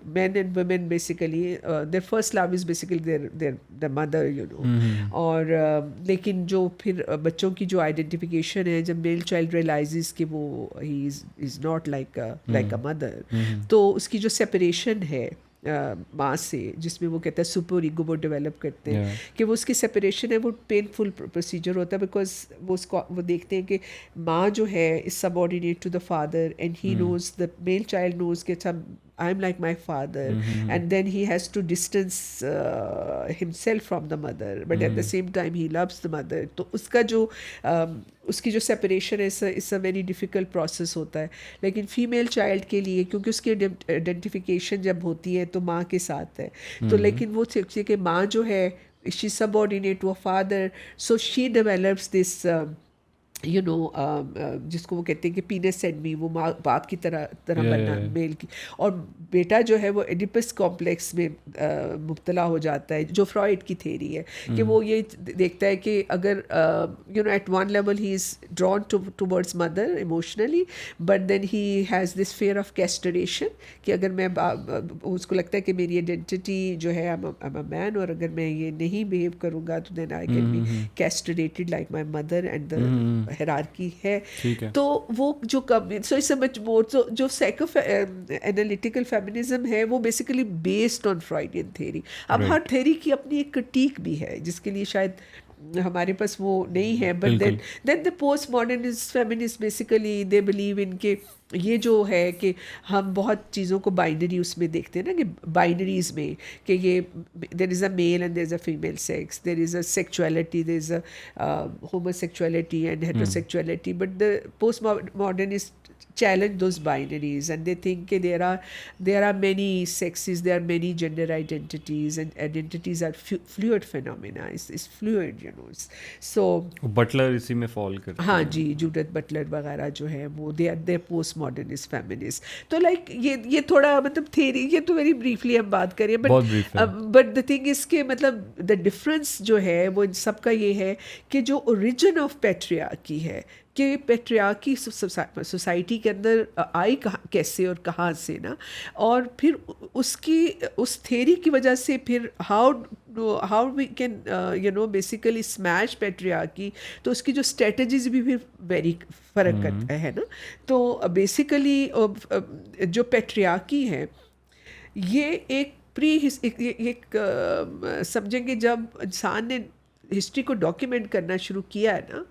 men and women basically their first love is basically their mother اور لیکن جو پھر بچوں کی جو آئیڈینٹیفیکیشن ہے جب میل چائلڈ ریئلائزز کہ وہ he is not like a mother, تو اس کی جو سیپریشن ہے ماں سے, جس میں وہ کہتا ہے سپر ایگو وہ ڈیولپ کرتے ہیں کہ وہ اس کی سیپریشن ہے وہ پینفل پروسیجر ہوتا ہے, بیکاز وہ دیکھتے ہیں کہ ماں جو ہے is subordinate to the father and he knows the male child knows کہ I am like my father, and then he has to distance himself from the mother, but at the same time he loves the mother. تو اس کا جو اس کی جو separation ہے it's a very difficult process ہوتا ہے. لیکن فیمیل چائلڈ کے لیے کیونکہ اس کی آئیڈینٹیفیکیشن جب ہوتی ہے تو ماں کے ساتھ ہے, تو لیکن وہ سوچتی ہے کہ ماں جو ہے she is subordinate to her father, so she develops this جس کو وہ کہتے ہیں کہ پینس اینڈ می, وہ ماں باپ کی طرح بننا میل کی, اور بیٹا جو ہے وہ ایڈیپس کمپلیکس میں مبتلا ہو جاتا ہے, جو فرائڈ کی تھیری ہے کہ وہ یہ دیکھتا ہے کہ اگر at one level he is drawn towards mother emotionally, but then he has this fear of castration کہ اگر میں اس کو لگتا ہے کہ میری آئیڈینٹی جو ہے ایم اے مین, اور اگر میں یہ نہیں بہیو کروں گا تو then I can be castrated like my mother and the hierarchy ہے. تو وہ جو سو اس سے مچ مور جو سائیکو انالیٹیکل فیمنزم ہے وہ basically based on Freudian theory. اب ہر تھیری کی اپنی ایک کرٹیک بھی ہے جس کے لیے شاید ہمارے پاس وہ نہیں ہے, but then the post modernist feminist basically they believe in کہ یہ جو ہے کہ ہم بہت چیزوں کو بائنری اس میں دیکھتے ہیں نا کہ بائنریز میں کہ یہ there is a male and there is a female sex, there is a sexuality, there is a homosexuality and heterosexuality, but the post modernist challenge those binaries and they think there are many sexes, there are many gender identities, and identities are fluid phenomena. It's fluid, so Butler اسی میں فال کرتے ہیں. ہاں جی, Judith Butler وغیرہ جو ہے وہ they are post modernist feminists. تو لائک یہ تھوڑا مطلب تھیری, یہ تو ویری بریفلی ہم بات کریں, بٹ دا تھنگ از کہ مطلب دا ڈفرینس جو ہے وہ ان سب کا یہ ہے کہ جو اوریجن آف پیٹریارکی ہے کہ پیٹریارکی سوسائٹی کے اندر آئی کیسے اور کہاں سے نا, اور پھر اس تھیری کی وجہ سے پھر how we can basically smash patriarchy, تو اس کی جو اسٹریٹجیز بھی پھر ویری فرق کرتا ہے نا. تو بیسیکلی جو پیٹریارکی ہے یہ ایک سمجھیں گے جب انسان نے ہسٹری کو ڈاکیومنٹ کرنا شروع کیا ہے نا,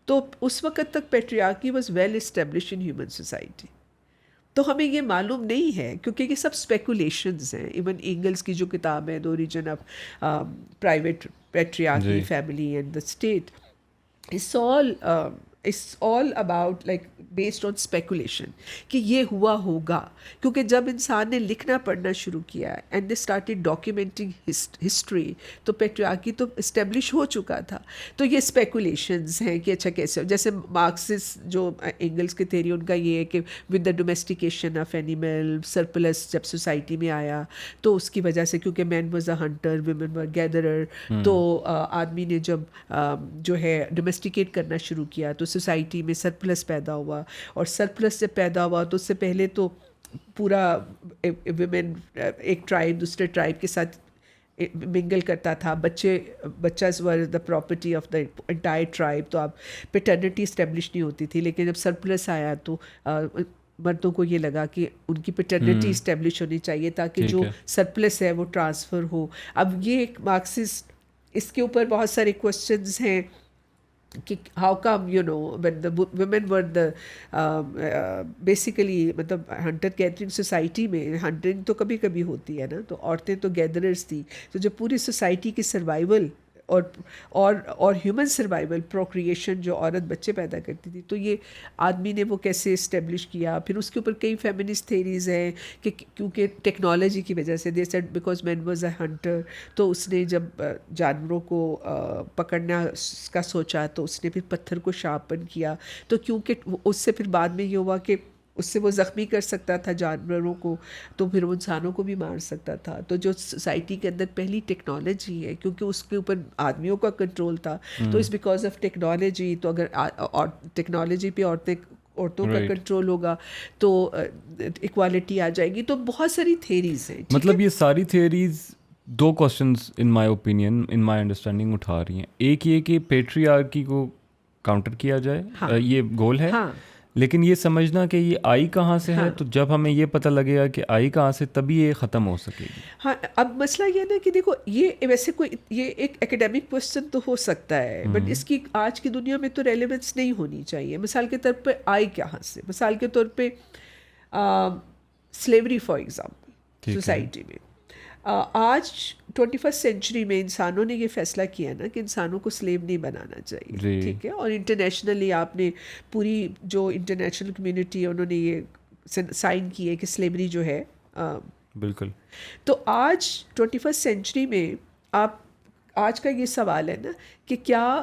تو اس وقت تک patriarchy was well establish in human society. تو ہمیں یہ معلوم نہیں ہے کیونکہ یہ سب اسپیکولیشنز ہیں. ایون اینگلس کی جو کتاب ہے the origin of private patriarchy family and the state, it's all about like based on speculation کہ یہ ہوا ہوگا, کیونکہ جب انسان نے لکھنا پڑھنا شروع کیا اینڈ دے اسٹارٹیڈ ڈاکیومنٹنگ ہسٹری تو پیٹریارکی تو اسٹیبلش ہو چکا تھا. تو یہ اسپیکولیشنز ہیں کہ اچھا کیسے, جیسے مارکسسٹ جو اینگلس کی تھیری ان کا یہ ہے کہ with the domestication of animal surplus جب سوسائٹی میں آیا تو اس کی وجہ سے کیونکہ man was a hunter women or gatherer, تو آدمی نے جب جو ہے ڈومیسٹیکیٹ کرنا شروع کیا تو سوسائٹی میں سرپلس پیدا ہوا, اور سرپلس جب پیدا ہوا تو اس سے پہلے تو پورا ویمن ایک ٹرائب دوسرے ٹرائب کے ساتھ منگل کرتا تھا, بچاز were the property of the entire tribe, تو اب پیٹرنٹی اسٹیبلش نہیں ہوتی تھی. لیکن جب سرپلس آیا تو مردوں کو یہ لگا کہ ان کی پیٹرنٹی اسٹیبلش ہونی چاہیے تاکہ جو سرپلس ہے وہ ٹرانسفر ہو. اب یہ ایک مارکسسٹ اس کے اوپر بہت سارے کوشچنز ہیں کہ how come you know when the women were the basically مطلب ہنٹر گیدرنگ سوسائٹی میں ہنٹنگ تو کبھی کبھی ہوتی ہے نا، تو عورتیں تو گیدررز تھیں، تو جب پوری سوسائٹی کی سروائیول اور ہیومن سروائیول پروکریشن جو عورت بچے پیدا کرتی تھی، تو یہ آدمی نے وہ کیسے اسٹیبلش کیا. پھر اس کے اوپر کئی فیمنسٹ تھیریز ہیں کہ کیونکہ ٹیکنالوجی کی وجہ سے they said because man was a hunter, تو اس نے جب جانوروں کو پکڑنا کا سوچا تو اس نے پھر پتھر کو شارپن کیا، تو کیونکہ اس سے پھر بعد میں یہ ہوا کہ اس سے وہ زخمی کر سکتا تھا جانوروں کو، تو پھر وہ انسانوں کو بھی مار سکتا تھا. تو جو سوسائٹی کے اندر پہلی ٹیکنالوجی ہے، کیونکہ اس کے اوپر آدمیوں کا کنٹرول تھا، تو اس بیکاز آف ٹیکنالوجی، تو اگر ٹیکنالوجی پہ عورتوں کا کنٹرول ہوگا تو ایکوالٹی آ جائے گی. تو بہت ساری تھیریز ہیں. مطلب یہ ساری تھیریز دو questions in my opinion, in my understanding اٹھا رہی ہیں. ایک یہ کہ پیٹریارکی کو کاؤنٹر کیا جائے، یہ گول ہے، لیکن یہ سمجھنا کہ یہ آئی کہاں سے ہے، تو جب ہمیں یہ پتہ لگے گا کہ آئی کہاں سے، تبھی یہ ختم ہو سکے گی. ہاں، اب مسئلہ یہ نا کہ دیکھو یہ ویسے کوئی یہ ایک اکیڈیمک کوشچن تو ہو سکتا ہے، بٹ اس کی آج کی دنیا میں تو ریلیونس نہیں ہونی چاہیے. مثال کے طور پہ آئی کہاں سے، مثال کے طور پہ سلیوری فار ایگزامپل سوسائٹی میں آج 21 سینچری میں انسانوں نے یہ فیصلہ کیا نا کہ انسانوں کو سلیو نہیں بنانا چاہیے، ٹھیک ہے، اور انٹرنیشنلی آپ نے پوری جو انٹرنیشنل کمیونٹی ہے انہوں نے یہ سائن کی ہے کہ سلیوری جو ہے بالکل. تو آج 21 سینچری میں آپ آج کا یہ سوال ہے نا کہ کیا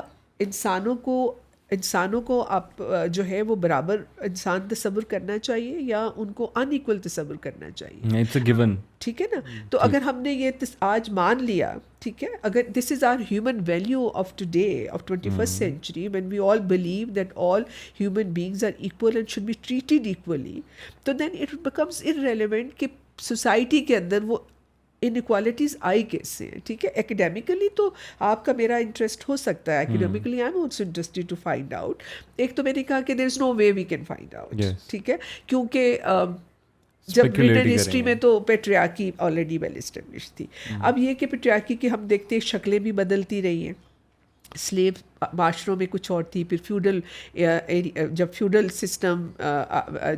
انسانوں کو آپ جو ہے وہ برابر انسان تصور کرنا چاہیے یا ان کو ان ایکول تصور کرنا چاہیے. اٹس اے گیون، ٹھیک ہے نا. تو اگر ہم نے یہ آج مان لیا، ٹھیک ہے، اگر this is our human value of today of 21st century when we all believe that all human beings are equal and should be treated equally, تو then it becomes irrelevant کہ سوسائٹی کے اندر وہ انیکوالٹیز آئی کیسے ہیں. ٹھیک ہے، ایکڈیمکلی تو آپ کا میرا انٹرسٹ ہو سکتا ہے، academically I am also interested to find out. ایک تو میں نے کہا کہ there is no way we can find out, ٹھیک ہے، کیونکہ جب برٹن ہسٹری میں تو پیٹریارکی آلریڈی ویل اسٹیبلش تھی. اب یہ کہ پیٹریارکی کی ہم دیکھتے ہیں شکلیں بھی بدلتی رہی ہیں. سلیو معاشروں میں کچھ اور تھی، پھر فیوڈل جب فیوڈل سسٹم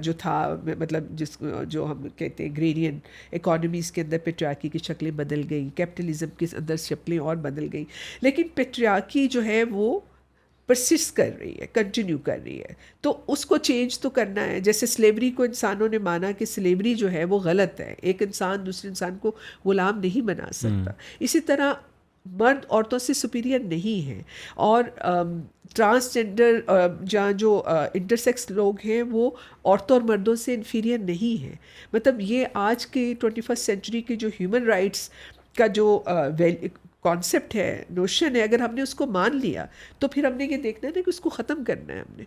جو تھا، مطلب جو ہم کہتے ہیں گریڈین اکانومیز کے اندر پیٹریارکی کی شکلیں بدل گئیں، کیپٹلزم کے اندر شکلیں اور بدل گئیں، لیکن پیٹریارکی جو ہے وہ پرسسٹ کر رہی ہے، کنٹینیو کر رہی ہے. تو اس کو چینج تو کرنا ہے. جیسے سلیوری کو انسانوں نے مانا کہ سلیوری جو ہے وہ غلط ہے، ایک انسان دوسرے انسان کو غلام نہیں بنا سکتا. اسی طرح مرد عورتوں سے سپیریئر نہیں ہیں، اور ٹرانسجنڈر جہاں جو انٹرسیکس لوگ ہیں وہ عورتوں اور مردوں سے انفیریئر نہیں ہیں. مطلب یہ آج کے 21st سینچری کے جو ہیومن رائٹس کا جو کانسیپٹ ہے، نوشن ہے، اگر ہم نے اس کو مان لیا تو پھر ہم نے یہ دیکھنا ہے کہ اس کو ختم کرنا ہے. ہم نے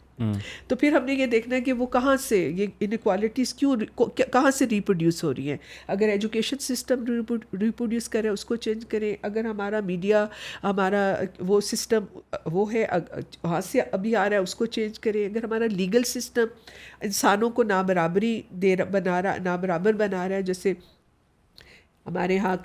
تو پھر ہم نے یہ دیکھنا ہے کہ وہ کہاں سے یہ انیکوالٹیز کہاں سے ریپروڈیوس ہو رہی ہیں. اگر ایجوکیشن سسٹم ریپروڈیوس کرے اس کو چینج کریں، اگر ہمارا میڈیا ہمارا وہ سسٹم وہ ہے وہاں سے ابھی آ رہا ہے اس کو چینج کریں، اگر ہمارا لیگل سسٹم انسانوں کو نابرابر بنا رہا ہے، جیسے ہمارے ہاں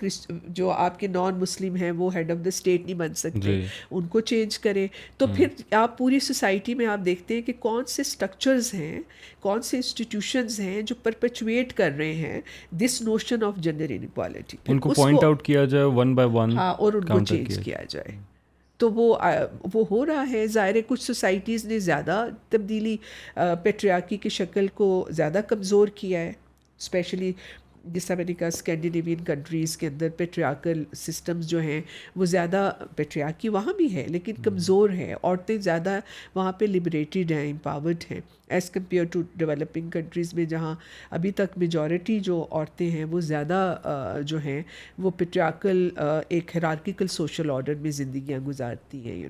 جو آپ کے نان مسلم ہیں وہ ہیڈ آف دا اسٹیٹ نہیں بن سکتے، ان کو چینج کریں. تو پھر آپ پوری سوسائٹی میں آپ دیکھتے ہیں کہ کون سے اسٹرکچرز ہیں، کون سے انسٹیٹیوشنز ہیں جو پرپیچویٹ کر رہے ہیں this notion of gender inequality. ان کو پوائنٹ آؤٹ کیا جائے ون بائی ون، ہاں، اور ان کو چینج کیا جائے. تو وہ ہو رہا ہے. ظاہر ہے کچھ سوسائٹیز نے زیادہ تبدیلی پیٹریارکی کی شکل کو زیادہ کمزور کیا ہے، اسپیشلی جس طرح میں نے کہا اسکینڈینیوین کنٹریز کے اندر پیٹریارکل سسٹمز جو ہیں وہ زیادہ، پیٹریارکی وہاں بھی ہے لیکن کمزور ہے. عورتیں زیادہ وہاں پہ لبریٹیڈ ہیں، امپاورڈ ہیں as compare to developing countries میں جہاں ابھی تک میجورٹی جو عورتیں ہیں وہ زیادہ جو ہیں وہ پیٹریارکل ایک ہیرارکیکل سوشل آرڈر میں زندگیاں گزارتی ہیں.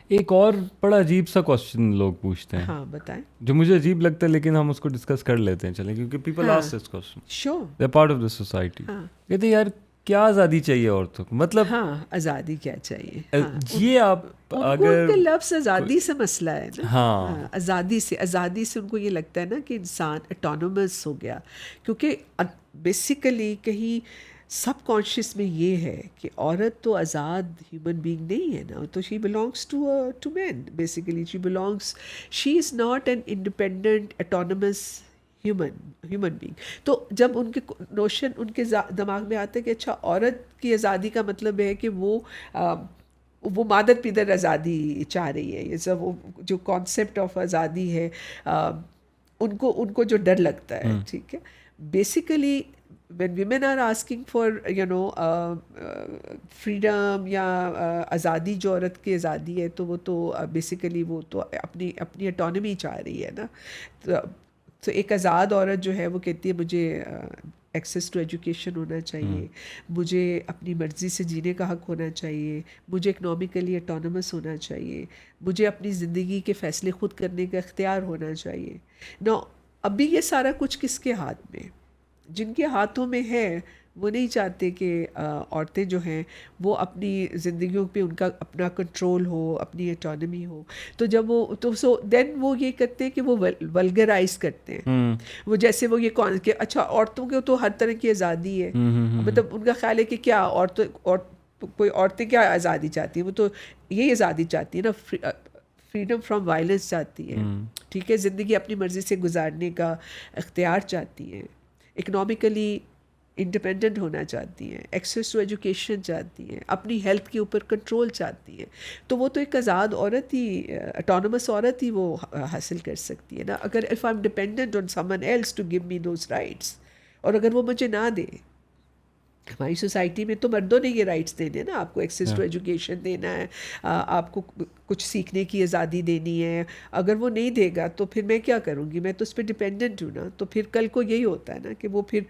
ایک اور بڑا عجیب سا کوشچن لوگ پوچھتے ہیں. ہاں بتائیں. جو مجھے عجیب لگتا ہے لیکن ہم اس کو ڈسکس کر لیتے ہیں، چلیں، کیونکہ people ask this question, sure, they are part of the society. کہتے ہیں یار کیا آزادی چاہیے عورتوں کو، مطلب ہاں آزادی کیا چاہیے. یہ آپ اگر لفظ آزادی سے مسئلہ ہے نا، ہاں آزادی سے ان کو یہ لگتا ہے نا کہ انسان اٹانومس ہو گیا، کیونکہ بیسیکلی کہیں سب کانشیس میں یہ ہے کہ عورت تو آزاد ہیومن بینگ نہیں ہے نا, تو she belongs to men basically, she is not an independent autonomous human being. تو جب ان کے نوشن ان کے دماغ میں آتا ہے کہ اچھا عورت کی آزادی کا مطلب ہے کہ وہ مادر پیدر آزادی چاہ رہی ہے, یہ سب جو کانسیپٹ آف آزادی ہے ان کو جو ڈر لگتا ہے, ٹھیک ہے. Basically when women are asking for freedom یا آزادی, جو عورت کی آزادی ہے, تو وہ تو بیسیکلی وہ تو اپنی اٹانومی چاہ رہی ہے نا. تو ایک آزاد عورت جو ہے وہ کہتی ہے مجھے ایکسیس ٹو ایجوکیشن ہونا چاہیے, مجھے اپنی مرضی سے جینے کا حق ہونا چاہیے, مجھے اکنامکلی اٹانومس ہونا چاہیے, مجھے اپنی زندگی کے فیصلے خود کرنے کا اختیار ہونا چاہیے. نا ابھی یہ سارا کچھ کس کے ہاتھ میں؟ جن کے ہاتھوں میں ہے وہ نہیں چاہتے کہ عورتیں جو ہیں وہ اپنی زندگیوں پہ ان کا اپنا کنٹرول ہو, اپنی اٹانومی ہو. تو جب وہ دین وہ یہ کرتے ہیں کہ وہ ولگرائز کرتے ہیں, وہ جیسے وہ یہ کہ اچھا عورتوں کے تو ہر طرح کی آزادی ہے, مطلب ان کا خیال ہے کہ کیا کوئی عورتیں کیا آزادی چاہتی ہیں, وہ تو یہی آزادی چاہتی ہے نا, فریڈم فرام وائلنس چاہتی ہے, ٹھیک ہے, زندگی اپنی مرضی سے گزارنے کا اختیار چاہتی ہے, اکنامکلی انڈیپینڈنٹ ہونا چاہتی ہیں, ایکسیس ٹو ایجوکیشن چاہتی ہیں, اپنی ہیلتھ کے اوپر کنٹرول چاہتی ہیں. تو وہ تو ایک آزاد عورت ہی, اٹانومس عورت ہی وہ حاصل کر سکتی ہے نا. اگر if I am dependent on someone else to give me those rights, اور اگر وہ مجھے نہ دے, ہماری سوسائٹی میں تو مردوں نے یہ رائٹس دینے نا, آپ کو ایکسیس ٹو ایجوکیشن دینا ہے, آپ کو کچھ سیکھنے کی آزادی دینی ہے. اگر وہ نہیں دے گا تو پھر میں کیا کروں گی, میں تو اس پہ ڈیپینڈنٹ ہوں نا. تو پھر کل کو یہی ہوتا ہے نا کہ وہ پھر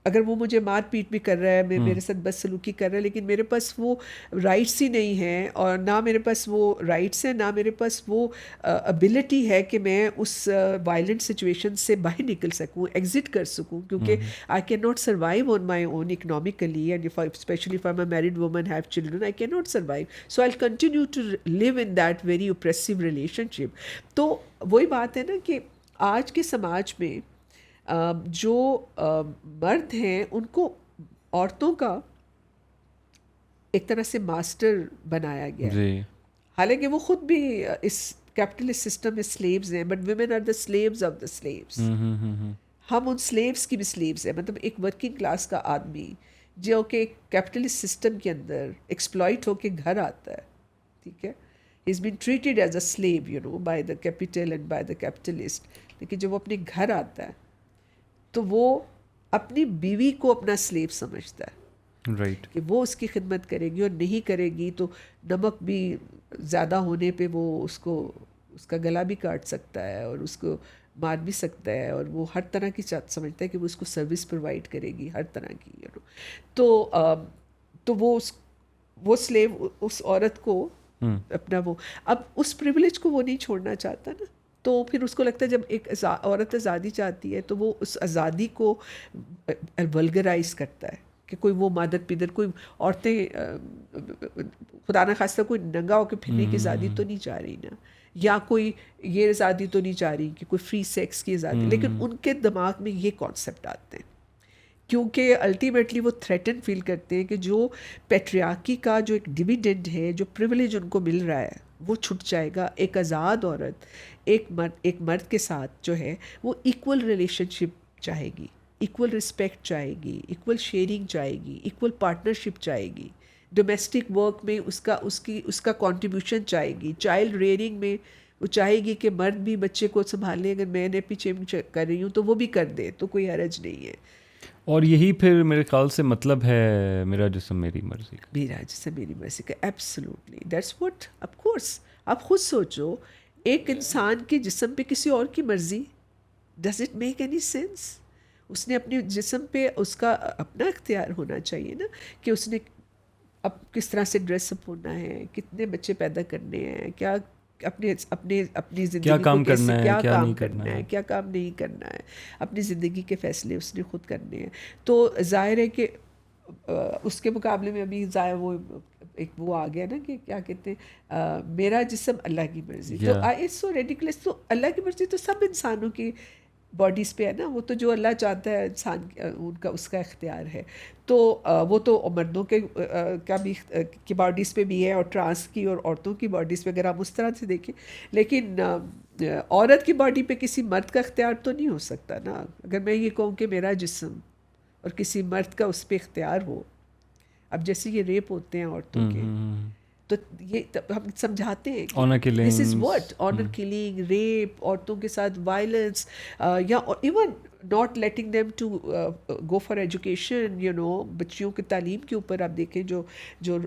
اگر وہ مجھے مار پیٹ بھی کر رہا ہے, میرے ساتھ بد سلوکی کر رہا ہے, لیکن میرے پاس وہ رائٹس ہی نہیں ہیں, اور نہ میرے پاس وہ رائٹس ہیں, نہ میرے پاس وہ ابیلٹی ہے کہ میں اس وائلنٹ سچویشن سے باہر نکل سکوں, ایگزٹ کر سکوں, کیونکہ I can not survive on my own economically, and especially if I am a married woman have children, I can not survive, so I continue to live in that very oppressive relationship. تو وہی بات ہے نا کہ آج کے سماج میں جو مرد ہیں ان کو عورتوں کا ایک طرح سے ماسٹر بنایا گیا ہے, حالانکہ وہ خود بھی اس کیپٹلسٹ سسٹم میں سلیوز ہیں, but women are the slaves of the slaves. ہم ان سلیوز کی بھی سلیوز ہیں. مطلب ایک ورکنگ کلاس کا آدمی جو کہ کیپٹلسٹ سسٹم کے اندر ایکسپلائٹ ہو کے گھر آتا ہے, ٹھیک ہے, he is been treated as a slave by the capital and by the capitalist. لیکن جب وہ اپنے گھر آتا ہے تو وہ اپنی بیوی کو اپنا سلیو سمجھتا ہے, رائٹ, کہ وہ اس کی خدمت کرے گی, اور نہیں کرے گی تو نمک بھی زیادہ ہونے پہ وہ اس کا گلا بھی کاٹ سکتا ہے, اور اس کو مار بھی سکتا ہے, اور وہ ہر طرح کی سمجھتا ہے کہ وہ اس کو سروس پرووائڈ کرے گی ہر طرح کی. تو وہ سلیو اس عورت کو اپنا وہ اب اس پریولیج کو وہ نہیں چھوڑنا چاہتا نا. تو پھر اس کو لگتا ہے جب ایک عورت آزادی چاہتی ہے تو وہ اس آزادی کو ولگرائز کرتا ہے کہ کوئی وہ مادر پیدر, کوئی عورتیں خدا نخواستہ کوئی ننگا ہو کے پھرنے کی آزادی تو نہیں چاہ رہی نا, یا کوئی یہ آزادی تو نہیں چاہ رہی کہ کوئی فری سیکس کی آزادی. لیکن ان کے دماغ میں یہ کانسیپٹ آتے ہیں کیونکہ الٹیمیٹلی وہ تھریٹن فیل کرتے ہیں کہ جو پیٹریارکی کا جو ایک ڈویڈنڈ ہے, جو پریولیج ان کو مل رہا ہے, وہ چھٹ جائے گا. ایک آزاد عورت ایک مرد کے ساتھ جو ہے وہ ایکول ریلیشن شپ چاہے گی, ایکول رسپیکٹ چاہے گی, ایکول شیئرنگ چاہے گی, ایکول پارٹنرشپ چاہے گی, ڈومیسٹک ورک میں اس کا کنٹریبیوشن چاہے گی, چائلڈ ریئرنگ میں وہ چاہے گی کہ مرد بھی بچے کو سنبھال لے, اگر میں نے پیچھے کر رہی ہوں تو وہ بھی کر دے, تو کوئی حرج نہیں ہے. اور یہی پھر میرے خیال سے مطلب ہے میرا جسم میری مرضی کا. میرا جسم میری مرضی کا, absolutely, that's what. Of course آپ خود سوچو, ایک انسان کے جسم پہ کسی اور کی مرضی, does it make any sense? اس نے اپنے جسم پہ اس کا اپنا اختیار ہونا چاہیے نا, کہ اس نے اب کس طرح سے ڈریس اپ ہونا ہے, کتنے بچے پیدا کرنے ہیں, کیا اپنی زندگی کیا کام کو کیسے, کیا کام کرنا ہے, کیا کام نہیں کرنا ہے, اپنی زندگی کے فیصلے اس نے خود کرنے ہیں. تو ظاہر ہے کہ اس کے مقابلے میں ابھی وہ ایک وہ آ گیا نا کہ کیا کہتے ہیں, میرا جسم اللہ کی مرضی. تو اٹس سو ریڈیکولس. تو اللہ کی مرضی تو سب انسانوں کی باڈیز پہ ہے نا، وہ تو جو اللہ چاہتا ہے انسان ان کا اس کا اختیار ہے. تو وہ تو مردوں کے کا بھی کی باڈیز پہ بھی ہے، اور ٹرانس کی اور عورتوں کی باڈیز پہ اگر آپ اس طرح سے دیکھیں. لیکن عورت کی باڈی پہ کسی مرد کا اختیار تو نہیں ہو سکتا نا. اگر میں یہ کہوں کہ میرا جسم اور کسی مرد کا اس پہ اختیار ہو، اب جیسے یہ ریپ ہوتے ہیں عورتوں کے، تو یہ ہم سمجھاتے ہیں کہ honour this is killings. What honour killing, rape, عورتوں کے ساتھ وائلنس، یا even not letting them to go for education. بچیوں کی تعلیم کے اوپر آپ دیکھیں جو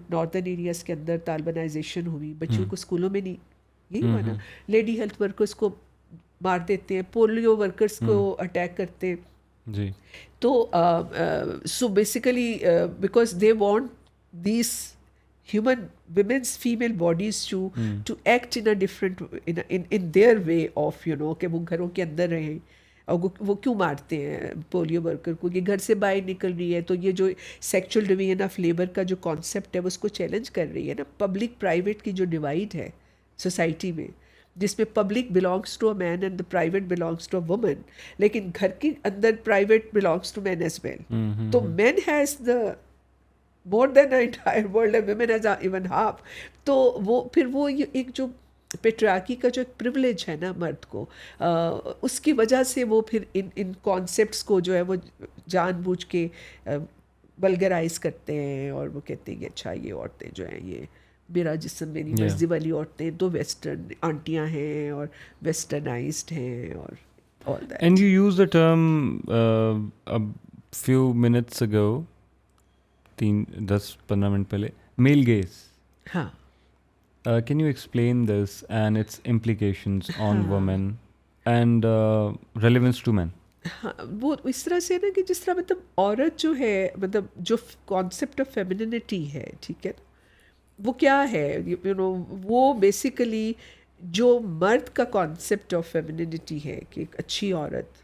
ناردرن ایریاز کے اندر طالبانائزیشن ہوئی، بچیوں کو اسکولوں میں نہیں، یہی ہوا نا. لیڈی ہیلتھ ورکرس کو مار دیتے ہیں، پولیو ورکرس کو اٹیک کرتے ہیں. جی. تو so basically because they want this human women's female bodies to act in a different in their way of کہ وہ گھروں کے اندر رہیں. اور وہ کیوں مارتے ہیں پولیو ورکر کو؟ کہ گھر سے باہر نکل رہی ہے. تو یہ جو سیکچول ڈویژن آف لیبر کا جو کانسیپٹ ہے وہ اس کو چیلنج کر رہی ہے نا. پبلک پرائیویٹ کی جو ڈیوائڈ ہے سوسائٹی میں، جس میں public belongs to a man and the private belongs to a woman, لیکن گھر کے اندر private belongs to men as well. تو men has the more than the entire world and women as even half. تو وہ پھر وہ ایک جو پیٹریارکی کا جو ایک پریولیج ہے نا مرد کو، اس کی وجہ سے وہ پھر ان کانسیپٹس کو جو ہے وہ جان بوجھ کے بلگرائز کرتے ہیں، اور وہ کہتے ہیں کہ اچھا یہ عورتیں جو ہیں، یہ میرا جسم میری مرضی والی عورتیں تو ویسٹرن آنٹیاں ہیں اور ویسٹرنائزڈ ہیں اور all that. And you used the term a few minutes ago, 10-15 minute پہلے, male gaze. ہاں. Can you explain this and its implications on women and relevance to men? ہاں، وہ اس طرح سے نا کہ جس طرح مطلب عورت جو ہے، مطلب جو کانسیپٹ آف فیمینینٹی ہے، ٹھیک ہے نا، وہ کیا ہے؟ وہ بیسیکلی جو مرد کا کانسیپٹ آف فیمینینٹی ہے کہ ایک اچھی عورت،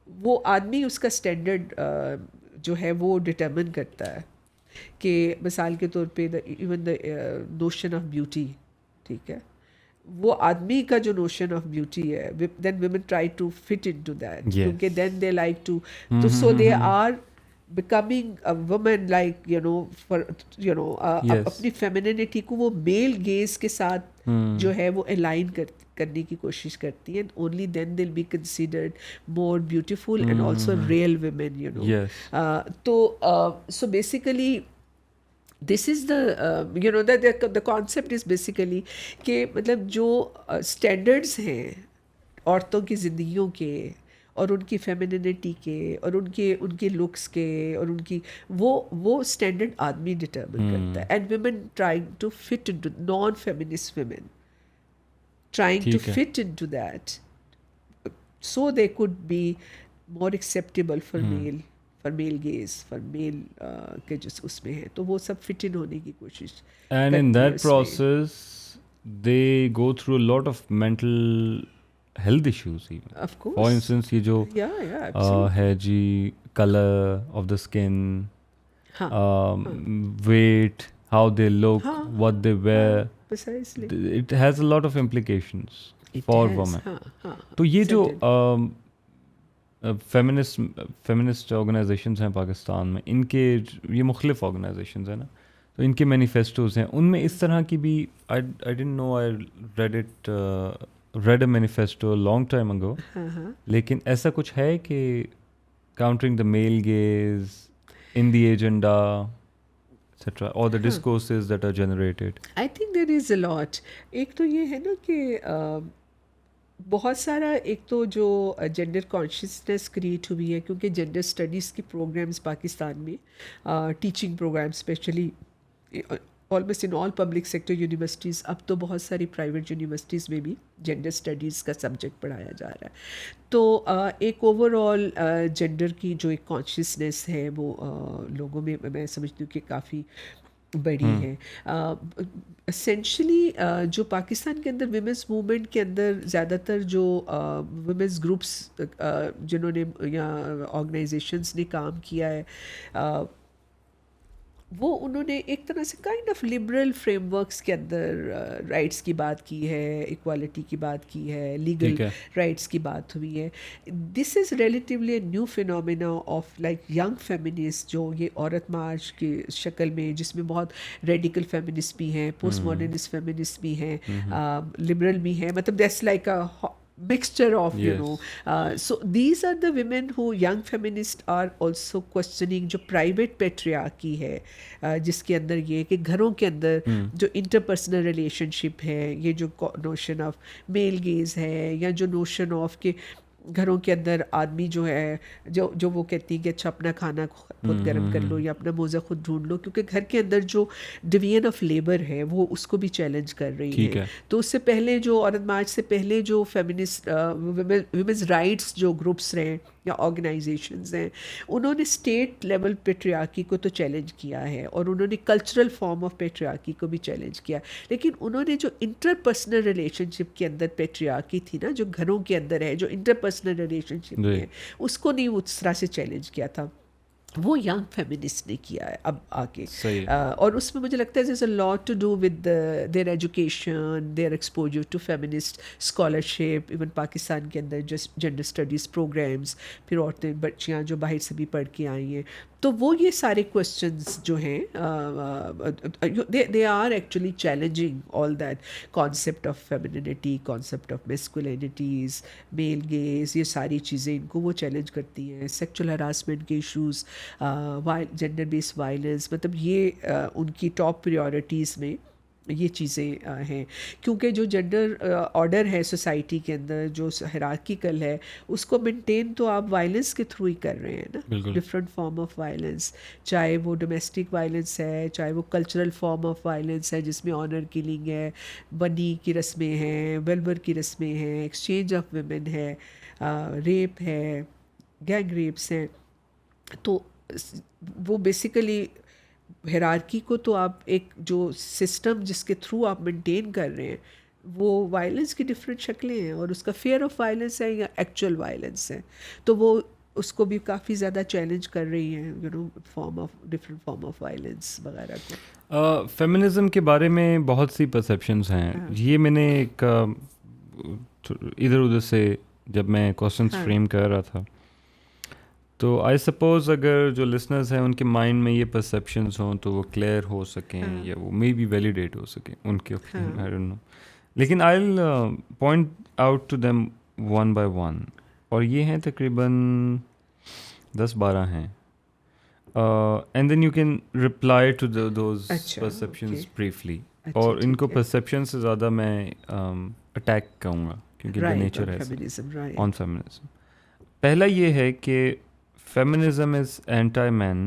وہ آدمی اس کا اسٹینڈرڈ جو ہے وہ ڈٹرمن کرتا ہے. کہ مثال کے طور پہ even the notion of beauty, ٹھیک ہے، وہ آدمی کا جو نوشن آف بیوٹی ہے، then women try to fit in to that, کیونکہ then they like to, so they are becoming a woman like for اپنی فیمینینٹی کو وہ میل گیز کے ساتھ جو ہے وہ الائن کرنے کی کوشش کرتی ہیں. Only then they'll be considered more beautiful and also real women. تو so basically this is the concept is basically کہ مطلب جو اسٹینڈرڈس ہیں عورتوں کی زندگیوں کے اور ان کی فیمینینٹی کے اور ان کے لکس کے اور ان کی وہ اسٹینڈرڈ آدمی ڈٹرمن کرتا ہے. And women trying to fit into non feminist women trying to fit into that so they could be more acceptable for male gaze, for male کے جو اس میں ہے، تو وہ سب فٹ ان ہونے کی کوشش. And in that process they go through a lot of mental health issues even. Of course. For instance یہ جو ہے جی color of the skin, weight, how they look, what they wear, precisely. It has a lot of implications for women. تو یہ جو feminist organisations ہیں پاکستان میں، ان کے یہ مختلف آرگنائزیشنز ہیں نا، تو ان کے مینیفیسٹوز ہیں، ان میں اس طرح کی بھی I didn't know, I read a manifesto a long time ago. لیکن ایسا کچھ ہے کہ countering the male gaze in the agenda etc. or the discourses that are generated? I think there is a lot. ایک تو یہ ہے نا کہ بہت سارا، ایک تو جو جینڈر کانشیسنیس کریٹ ہوئی ہے، کیونکہ جینڈر اسٹڈیز کی پروگرامس پاکستان میں، teaching programme especially almost in all public sector universities, اب تو بہت ساری پرائیویٹ یونیورسٹیز میں بھی جینڈر اسٹڈیز کا سبجیکٹ پڑھایا جا رہا ہے. تو ایک اوور آل جینڈر کی جو ایک کانشیسنیس ہے وہ لوگوں میں سمجھتی ہوں کہ کافی بڑی ہے. اسینشلی جو پاکستان کے اندر ویمنس موومنٹ کے اندر زیادہ تر جو ویمنس گروپس جنہوں نے یا آرگنائزیشنس نے کام کیا ہے، وہ انہوں نے ایک طرح سے kind of liberal frame works کے اندر رائٹس کی بات کی ہے, ایکوالٹی کی بات کی ہے, لیگل ٹھیک ہے. رائٹس کی بات ہوئی ہے. This is relatively new phenomena of like young feminist, جو یہ عورت مارچ کی شکل میں, جس میں بہت ریڈیکل فیمنسٹ بھی ہیں, پوسٹ ماڈرنسٹ فیمنسٹ بھی ہیں, لبرل بھی ہیں, مطلب that's like a mixture of you Yes. know so these are the women who young feminists are also questioning جو private patriarchy ہے, جس کے اندر یہ کہ گھروں کے اندر جو انٹرپرسنل ریلیشن شپ ہے, یہ جو نوشن آف میل گیز ہے, یا جو نوشن آف کہ گھروں کے اندر آدمی جو ہے جو وہ کہتی ہیں کہ اچھا اپنا کھانا خود گرم کر لو یا اپنا موزہ خود ڈھونڈ لو, کیونکہ گھر کے اندر جو ڈویژن آف لیبر ہے وہ اس کو بھی چیلنج کر رہی ہے. تو اس سے پہلے جو عورت مارچ سے پہلے جو فیمنسٹ ویمنز رائٹس جو گروپس رہے یا آرگنائزیشنز ہیں, انہوں نے اسٹیٹ لیول پیٹریارکی کو تو چیلنج کیا ہے, اور انہوں نے کلچرل فارم آف پیٹریارکی کو بھی چیلنج کیا, لیکن انہوں نے جو انٹرپرسنل ریلیشن شپ کے اندر پیٹریارکی تھی نا, جو گھروں کے اندر ہے, جو انٹرپرسنل ریلیشن شپ ہے, اس کو نہیں اس طرح سے چیلنج کیا تھا, وہ ینگ فیمنسٹ نے کیا ہے اب آ کے. اور اس میں مجھے لگتا ہے there's a lot to do with their education, their exposure to feminist scholarship, even Pakistan کے اندر just gender studies programs, پھر عورتیں بچیاں جو باہر سے بھی پڑھ کے آئی ہیں, تو وہ یہ سارے کوشچنس جو ہیں they are actually challenging all that concept of femininity, concept of masculinities, male gaze, یہ ساری چیزیں ان کو وہ چیلنج کرتی ہیں. سیکچول ہراسمنٹ کے ایشوز, جینڈر بیس وائلنس, مطلب یہ ان کی ٹاپ پریورٹیز میں یہ چیزیں ہیں, کیونکہ جو جینڈر آرڈر ہے سوسائٹی کے اندر, جو ہیرارکیکل ہے, اس کو مینٹین تو آپ وائلنس کے تھرو ہی کر رہے ہیں نا, ڈفرینٹ فارم آف وائلنس, چاہے وہ ڈومیسٹک وائلنس ہے, چاہے وہ کلچرل فارم آف وائلنس ہے جس میں آنر کلنگ ہے, بنی کی رسمیں ہیں, ویلور کی رسمیں ہیں, ایکسچینج آف ویمن ہے, ریپ ہے, گینگ ریپس ہیں. تو وہ بیسیکلی ہیرارکی کو تو آپ ایک جو سسٹم جس کے تھرو آپ مینٹین کر رہے ہیں, وہ وائلنس کی ڈفرینٹ شکلیں ہیں, اور اس کا فیئر آف وائلنس ہے یا ایکچوئل وائلنس ہے, تو وہ اس کو بھی کافی زیادہ چیلنج کر رہی ہیں, you know, different form of violence وغیرہ کو. فیمنزم کے بارے میں بہت سی پرسیپشنز ہیں. یہ میں نے ایک ادھر ادھر سے جب میں کوشچنس فریم کر رہا تھا, تو آئی سپوز اگر جو لسنرز ہیں ان کے مائنڈ میں یہ پرسیپشنز ہوں تو وہ کلیئر ہو سکیں یا وہ مے بی ویلیڈیٹ ہو سکیں ان کے, آئی ڈونٹ نو, لیکن I will point out to them one by one, اور یہ ہیں تقریباً 10-12 ہیں, and then you can reply to those perceptions briefly. اور ان کو پرسیپشن سے زیادہ میں اٹیک کہوں گا, کیونکہ نیچر ہے آن فیمنزم. پہلا یہ ہے کہ feminism is anti-men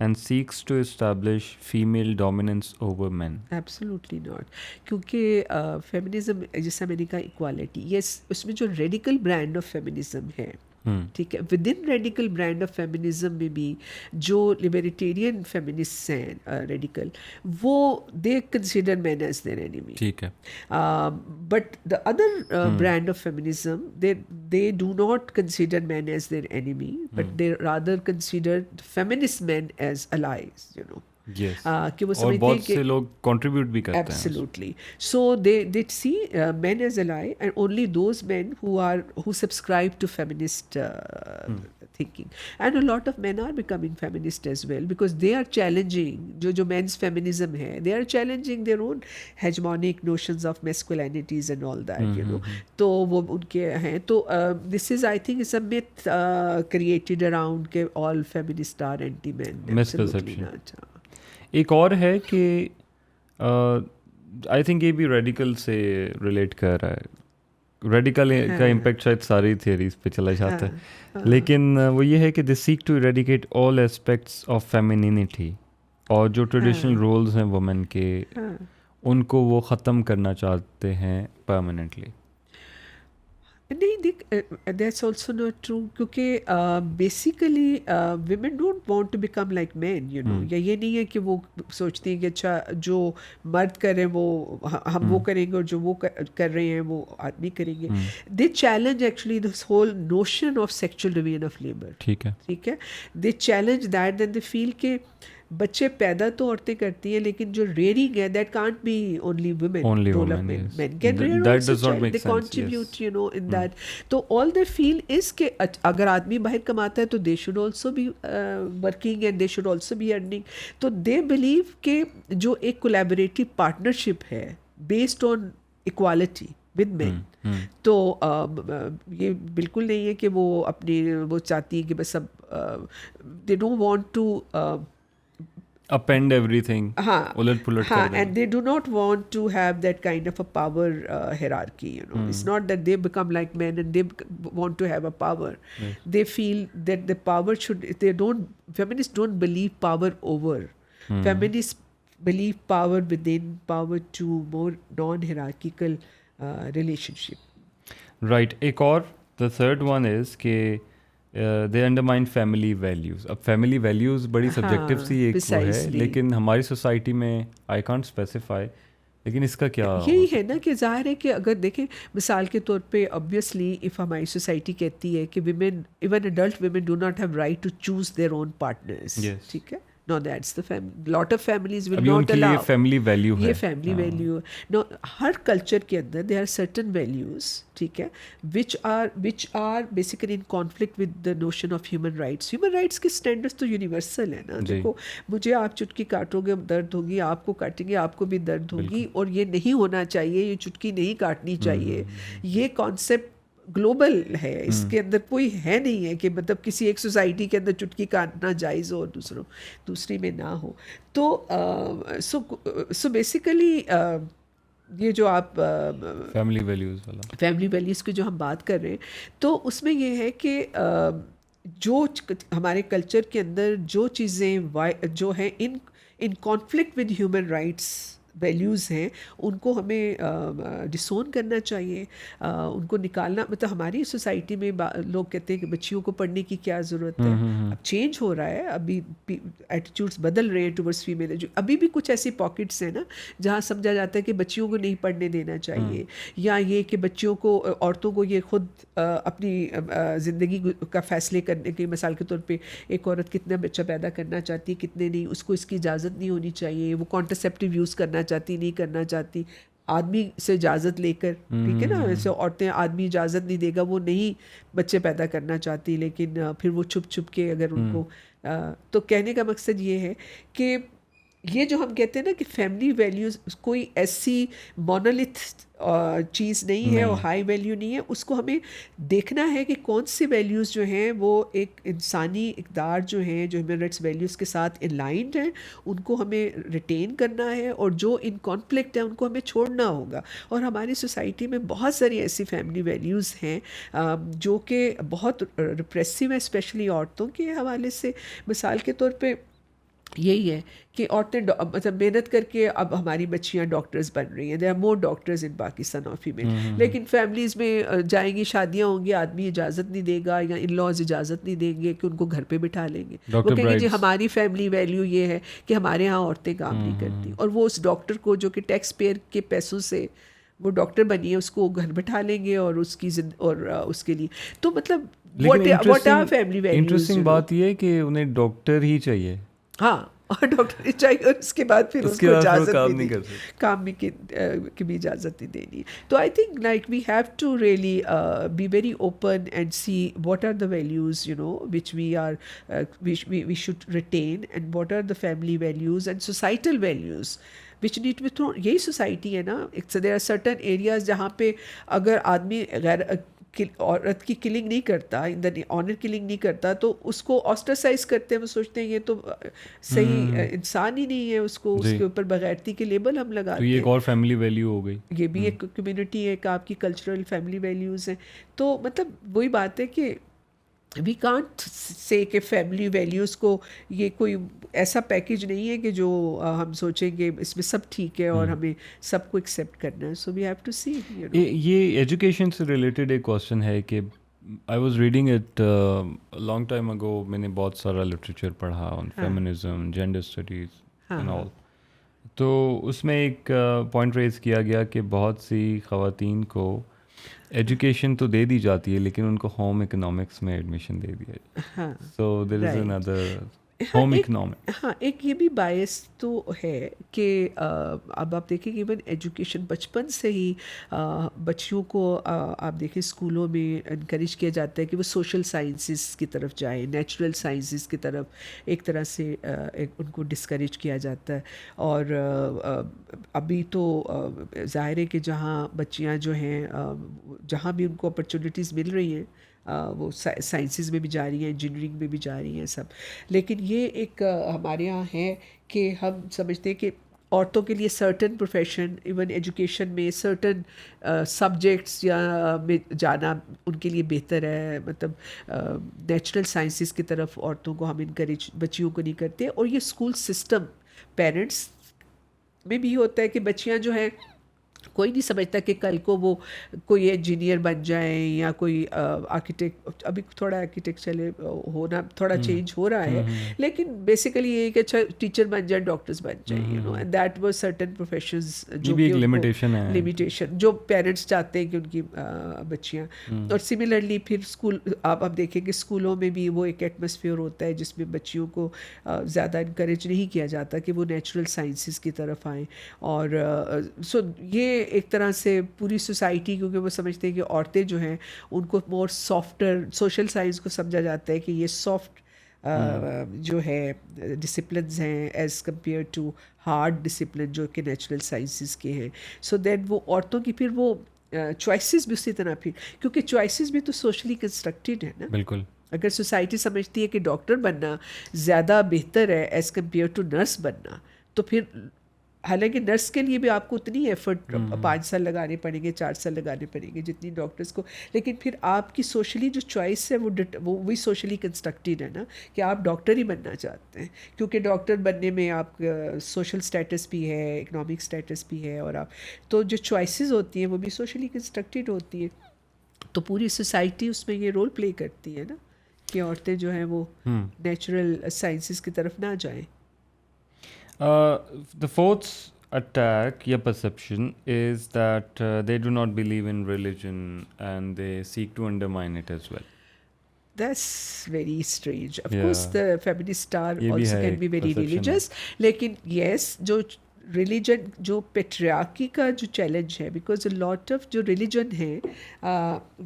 and seeks to establish female dominance over men. Absolutely not. کیونکہ فیمنزم جیسا میں نے کہا ایکوالٹی, یس, اس میں جو ریڈیکل برانڈ آف فیمنزم ہے, ٹھیک ہے, with in radical brand of feminism میں بھی جو لبرٹیرین فیمنسٹ ہیں ریڈیکل, وہ they consider men as their enemy, ٹھیک ہے, but the other brand of feminism they do not consider men as their enemy, but they rather consider feminist men as allies, you know. Yes. کہ وہ اور بہت سے لوگ contribute بھی کرتے ہیں. Absolutely. So they see men as ally, and only those men who subscribe to feminist thinking. And a lot of men are becoming feminist as well, because they are challenging جو men's feminism ہے, they are challenging their own hegemonic notions of masculinities and all that, you know. تو وہ ان کے ہیں, تو this is, I think, is a myth created around کہ all feminists are anti-men. Misperception. ایک اور ہے کہ آئی تھنک یہ بھی ریڈیکل سے ریلیٹ کر رہا ہے. ریڈیکل کا امپیکٹ شاید ساری تھیوریز پہ چلا جاتا ہے, لیکن وہ یہ ہے کہ they seek to eradicate all aspects of femininity, اور جو ٹریڈیشنل رولز ہیں وومن کے, ان کو وہ ختم کرنا چاہتے ہیں پرماننٹلی. نہیں, دیٹس آلسو ناٹ ٹرو, کیونکہ basically women don't want to become like men, you know. یا یہ نہیں ہے کہ وہ سوچتی ہیں کہ اچھا جو مرد کریں وہ ہم وہ کریں گے, اور جو وہ کر رہے ہیں وہ آدمی کریں گے. They challenge actually this whole notion of sexual division of labour. ٹھیک ہے, دے چیلنج دیٹ, دین دے فیل کہ بچے پیدا تو عورتیں کرتی ہیں لیکن جو ریئرنگ ہے that can't be only women Only role of women, men yes. Men can rear That also does not child make they sense, contribute yes. You know in that. تو آل دے فیل از کہ اگر آدمی باہر کماتا ہے تو they should also be working and they should also be earning. تو they believe کہ جو ایک کولیبوریٹو پارٹنرشپ ہے based on equality with men. تو یہ بالکل نہیں ہے کہ وہ اپنی وہ چاہتی ہے کہ بس اب they don't want to Append everything, ہاں الٹ پلٹ ہاں کر دیں. And they do not want to have that kind of a power hierarchy, you know. It's not that they become like men and they want to have a power. They feel that the power should, feminists don't believe power over. Feminists believe power within, power to more non-hierarchical relationship. Right. ایک اور the third one is کہ دے undermine family values. اب family values بڑی subjective سی ایک وہ ہے, لیکن ہماری سوسائٹی میں آئی کانٹ اسپیسیفائی, لیکن اس کا کیا یہی ہے نا کہ ظاہر ہے کہ اگر دیکھیں مثال کے طور پہ obviously if ہماری سوسائٹی کہتی ہے کہ women, even adult women do not have right to choose their own partners. ٹھیک ہے. No, that's the lot of families will not allow. یہ فیملی ویلیو ہے, یہ فیملی ویلیو. نو ہر کلچر کے اندر there are certain values, ٹھیک ہے, which are basically in conflict with the notion of human rights. Human rights کے standards تو universal ہیں نا. دیکھو مجھے آپ چٹکی کاٹو گے درد ہوگی, آپ کو کاٹیں گے آپ کو بھی درد ہوگی, اور یہ نہیں ہونا چاہیے, یہ چٹکی نہیں کاٹنی چاہیے. یہ کانسیپٹ گلوبل ہے, اس کے اندر کوئی ہے نہیں ہے کہ مطلب کسی ایک سوسائٹی کے اندر چٹکی کاٹنا جائز ہو اور دوسری میں نہ ہو. تو سو بیسیکلی یہ جو آپ فیملی ویلیوز والا, فیملی ویلیوز کی جو ہم بات کر رہے ہیں, تو اس میں یہ ہے کہ جو ہمارے کلچر کے اندر جو چیزیں جو ہیں in conflict with human rights values ہیں, ان کو ہمیں ڈسون کرنا چاہیے, ان کو نکالنا. مطلب ہماری سوسائٹی میں لوگ کہتے ہیں کہ بچیوں کو پڑھنے کی کیا ضرورت ہے. اب چینج ہو رہا ہے, ابھی ایٹیٹیوڈس بدل رہے ہیں ٹورڈس فیمیل. ابھی بھی کچھ ایسی پاکٹس ہیں نا جہاں سمجھا جاتا ہے کہ بچیوں کو نہیں پڑھنے دینا چاہیے, یا یہ کہ بچیوں کو, عورتوں کو یہ خود اپنی زندگی کا فیصلے کرنے کی, مثال کے طور پہ ایک عورت کتنا بچہ پیدا کرنا چاہتی ہے کتنے نہیں, اس کو اس کی اجازت نہیں ہونی چاہیے. وہ کانٹرسیپٹیو یوز کرنا چاہتی نہیں کرنا چاہتی, آدمی سے اجازت لے کر, ٹھیک ہے نا. ویسے عورتیں آدمی اجازت نہیں دے گا وہ نہیں بچے پیدا کرنا چاہتی, لیکن پھر وہ چھپ چھپ کے اگر ان کو. تو کہنے کا مقصد یہ ہے کہ یہ جو ہم کہتے ہیں نا کہ فیملی ویلیوز کوئی ایسی مونولیتھ چیز نہیں ہے اور ہائی ویلیو نہیں ہے. اس کو ہمیں دیکھنا ہے کہ کون سی ویلیوز جو ہیں وہ ایک انسانی اقدار جو ہیں جو ہیومن رائٹس ویلیوز کے ساتھ الائنڈ ہیں, ان کو ہمیں ریٹین کرنا ہے, اور جو ان کانفلکٹ ہیں ان کو ہمیں چھوڑنا ہوگا. اور ہماری سوسائٹی میں بہت ساری ایسی فیملی ویلیوز ہیں جو کہ بہت ریپریسو ہیں, اسپیشلی عورتوں کے حوالے سے. مثال کے طور پہ یہی ہے کہ عورتیں مطلب محنت کر کے اب ہماری بچیاں ڈاکٹرز بن رہی ہیں. There are more doctors in Pakistan اور فیمیل. لیکن فیملیز میں جائیں گی, شادیاں ہوں گی, آدمی اجازت نہیں دے گا یا ان لاز اجازت نہیں دیں گے کہ ان کو گھر پہ بٹھا لیں گے. وہ کہیں گے جی ہماری فیملی ویلیو یہ ہے کہ ہمارے ہاں عورتیں کام نہیں کرتی, اور وہ اس ڈاکٹر کو جو کہ ٹیکس پیئر کے پیسوں سے وہ ڈاکٹر بنی ہے اس کو گھر بٹھا لیں گے, اور اس کی اور اس کے لیے. تو مطلب what are family values. Interesting بات یہ ہے کہ انہیں ڈاکٹر ہی چاہیے. ہاں, اور ڈاکٹر چاہیے, اور اس کے بعد پھر اس کو اجازت نہیں کر سکتے, کام کی بھی اجازت نہیں دینی. تو I think like we have to really be very open and see what are the values you know which we should retain, and what are the family values and societal values which need to be thrown. یہی society ہے نا, there are certain areas جہاں پہ اگر آدمی عورت کی killing نہیں کرتا, آنر کلنگ نہیں کرتا, تو اس کو آسٹرسائز کرتے ہیں. وہ سوچتے ہیں یہ تو صحیح انسان ہی نہیں ہے, اس کو اس کے اوپر بغیرتی کے لیبل ہم لگاتے ہیں. یہ ایک اور فیملی ویلیو ہو گئی. یہ بھی ایک کمیونٹی ہے, ایک آپ کی کلچرل فیملی ویلیوز ہیں. تو مطلب وہی بات ہے کہ وی کانٹ سے کہ فیملی ویلیوز کو یہ کوئی ایسا پیکیج نہیں ہے کہ جو ہم سوچیں گے اس میں سب ٹھیک ہے اور ہمیں سب کو ایکسیپٹ کرنا ہے. So we have to see. یہ ایجوکیشن سے ریلیٹڈ ایک کوشچن ہے کہ I was reading it long time ago. میں نے بہت سارا لٹریچر پڑھا on feminism, gender studies and all. تو اس میں ایک پوائنٹ ریز کیا گیا کہ بہت سی خواتین کو ایجوکیشن تو دے دی جاتی ہے لیکن ان کو ہوم اکنامکس میں ایڈمیشن دے دیا جائے. سو there is another home economic. ہاں ایک یہ بھی باعث تو ہے کہ اب آپ دیکھیں کہ ایون ایجوکیشن بچپن سے ہی بچیوں کو آپ دیکھیں اسکولوں میں انکریج کیا جاتا ہے کہ وہ سوشل سائنسز کی طرف جائیں, نیچرل سائنسز کی طرف ایک طرح سے ان کو ڈسکریج کیا جاتا ہے. اور ابھی تو ظاہر ہے کہ جہاں بچیاں جو ہیں جہاں بھی ان کو اپرچونیٹیز مل رہی ہیں وہ سائنسز میں بھی جا رہی ہیں, انجینئرنگ میں بھی جا رہی ہیں سب. لیکن یہ ایک ہمارے یہاں ہے کہ ہم سمجھتے ہیں کہ عورتوں کے لیے سرٹن پروفیشن ایون ایجوکیشن میں سرٹن سبجیکٹس یا میں جانا ان کے لیے بہتر ہے. مطلب نیچرل سائنسز کی طرف عورتوں کو ہم انکریج بچیوں کو نہیں کرتے. اور یہ اسکول سسٹم پیرنٹس میں بھی ہوتا ہے کہ بچیاں جو ہیں کوئی نہیں سمجھتا کہ کل کو وہ کوئی انجینئر بن جائیں یا کوئی آرکیٹیکٹ. ابھی تھوڑا آرکیٹیکٹ چلے ہونا تھوڑا چینج ہو رہا ہے, لیکن بیسیکلی یہ کہ اچھا ٹیچر بن جائیں, ڈاکٹرز بن جائیں, you know, and that was certain professions جو بھی ایک لمیٹیشن ہے, لمیٹیشن جو پیرنٹس چاہتے ہیں کہ ان کی بچیاں. اور سملرلی پھر اسکول آپ دیکھیں کہ اسکولوں میں بھی وہ ایک ایٹماسفیئر ہوتا ہے جس میں بچیوں کو زیادہ انکریج نہیں کیا جاتا کہ وہ نیچرل سائنسز کی طرف آئیں. اور سو یہ ایک طرح سے پوری سوسائٹی, کیونکہ وہ سمجھتے ہیں کہ عورتیں جو ہیں ان کو مور سافٹر سوشل سائنس کو سمجھا جاتا ہے کہ یہ سافٹ جو ہے ڈسپلنز ہیں as compare to hard discipline جو کہ نیچرل سائنسز کے ہیں. سو دین وہ عورتوں کی پھر وہ چوائسیز بھی اسی طرح, پھر کیونکہ چوائسیز بھی تو سوشلی کنسٹرکٹیڈ ہے نا. بالکل. اگر سوسائٹی سمجھتی ہے کہ ڈاکٹر بننا زیادہ بہتر ہے ایز کمپیئر ٹو نرس بننا, تو پھر حالانکہ نرس کے لیے بھی آپ کو اتنی ایفرٹ 5 سال لگانے پڑیں گے, 4 سال لگانے پڑیں گے جتنی ڈاکٹرس کو, لیکن پھر آپ کی سوشلی جو چوائس ہے وہ وہی سوشلی کنسٹرکٹیڈ ہے نا کہ آپ ڈاکٹر ہی بننا چاہتے ہیں, کیونکہ ڈاکٹر بننے میں آپ سوشل اسٹیٹس بھی ہے, اکنامک اسٹیٹس بھی ہے, اور آپ تو جو چوائسیز ہوتی ہیں وہ بھی سوشلی کنسٹرکٹیڈ ہوتی ہیں. تو پوری سوسائٹی اس میں یہ رول پلے کرتی ہے نا کہ عورتیں جو ہیں وہ نیچرل سائنسز کی طرف نہ جائیں. The fourth attack یا perception is that they do not believe in religion and they seek to undermine it as well. That's very strange. Of course, the feminists are یہ بھی also ہے can be very perception religious. لیکن yes, جو religion جو patriarchy کا جو challenge ہے, because a lot of جو ریلیجن ہے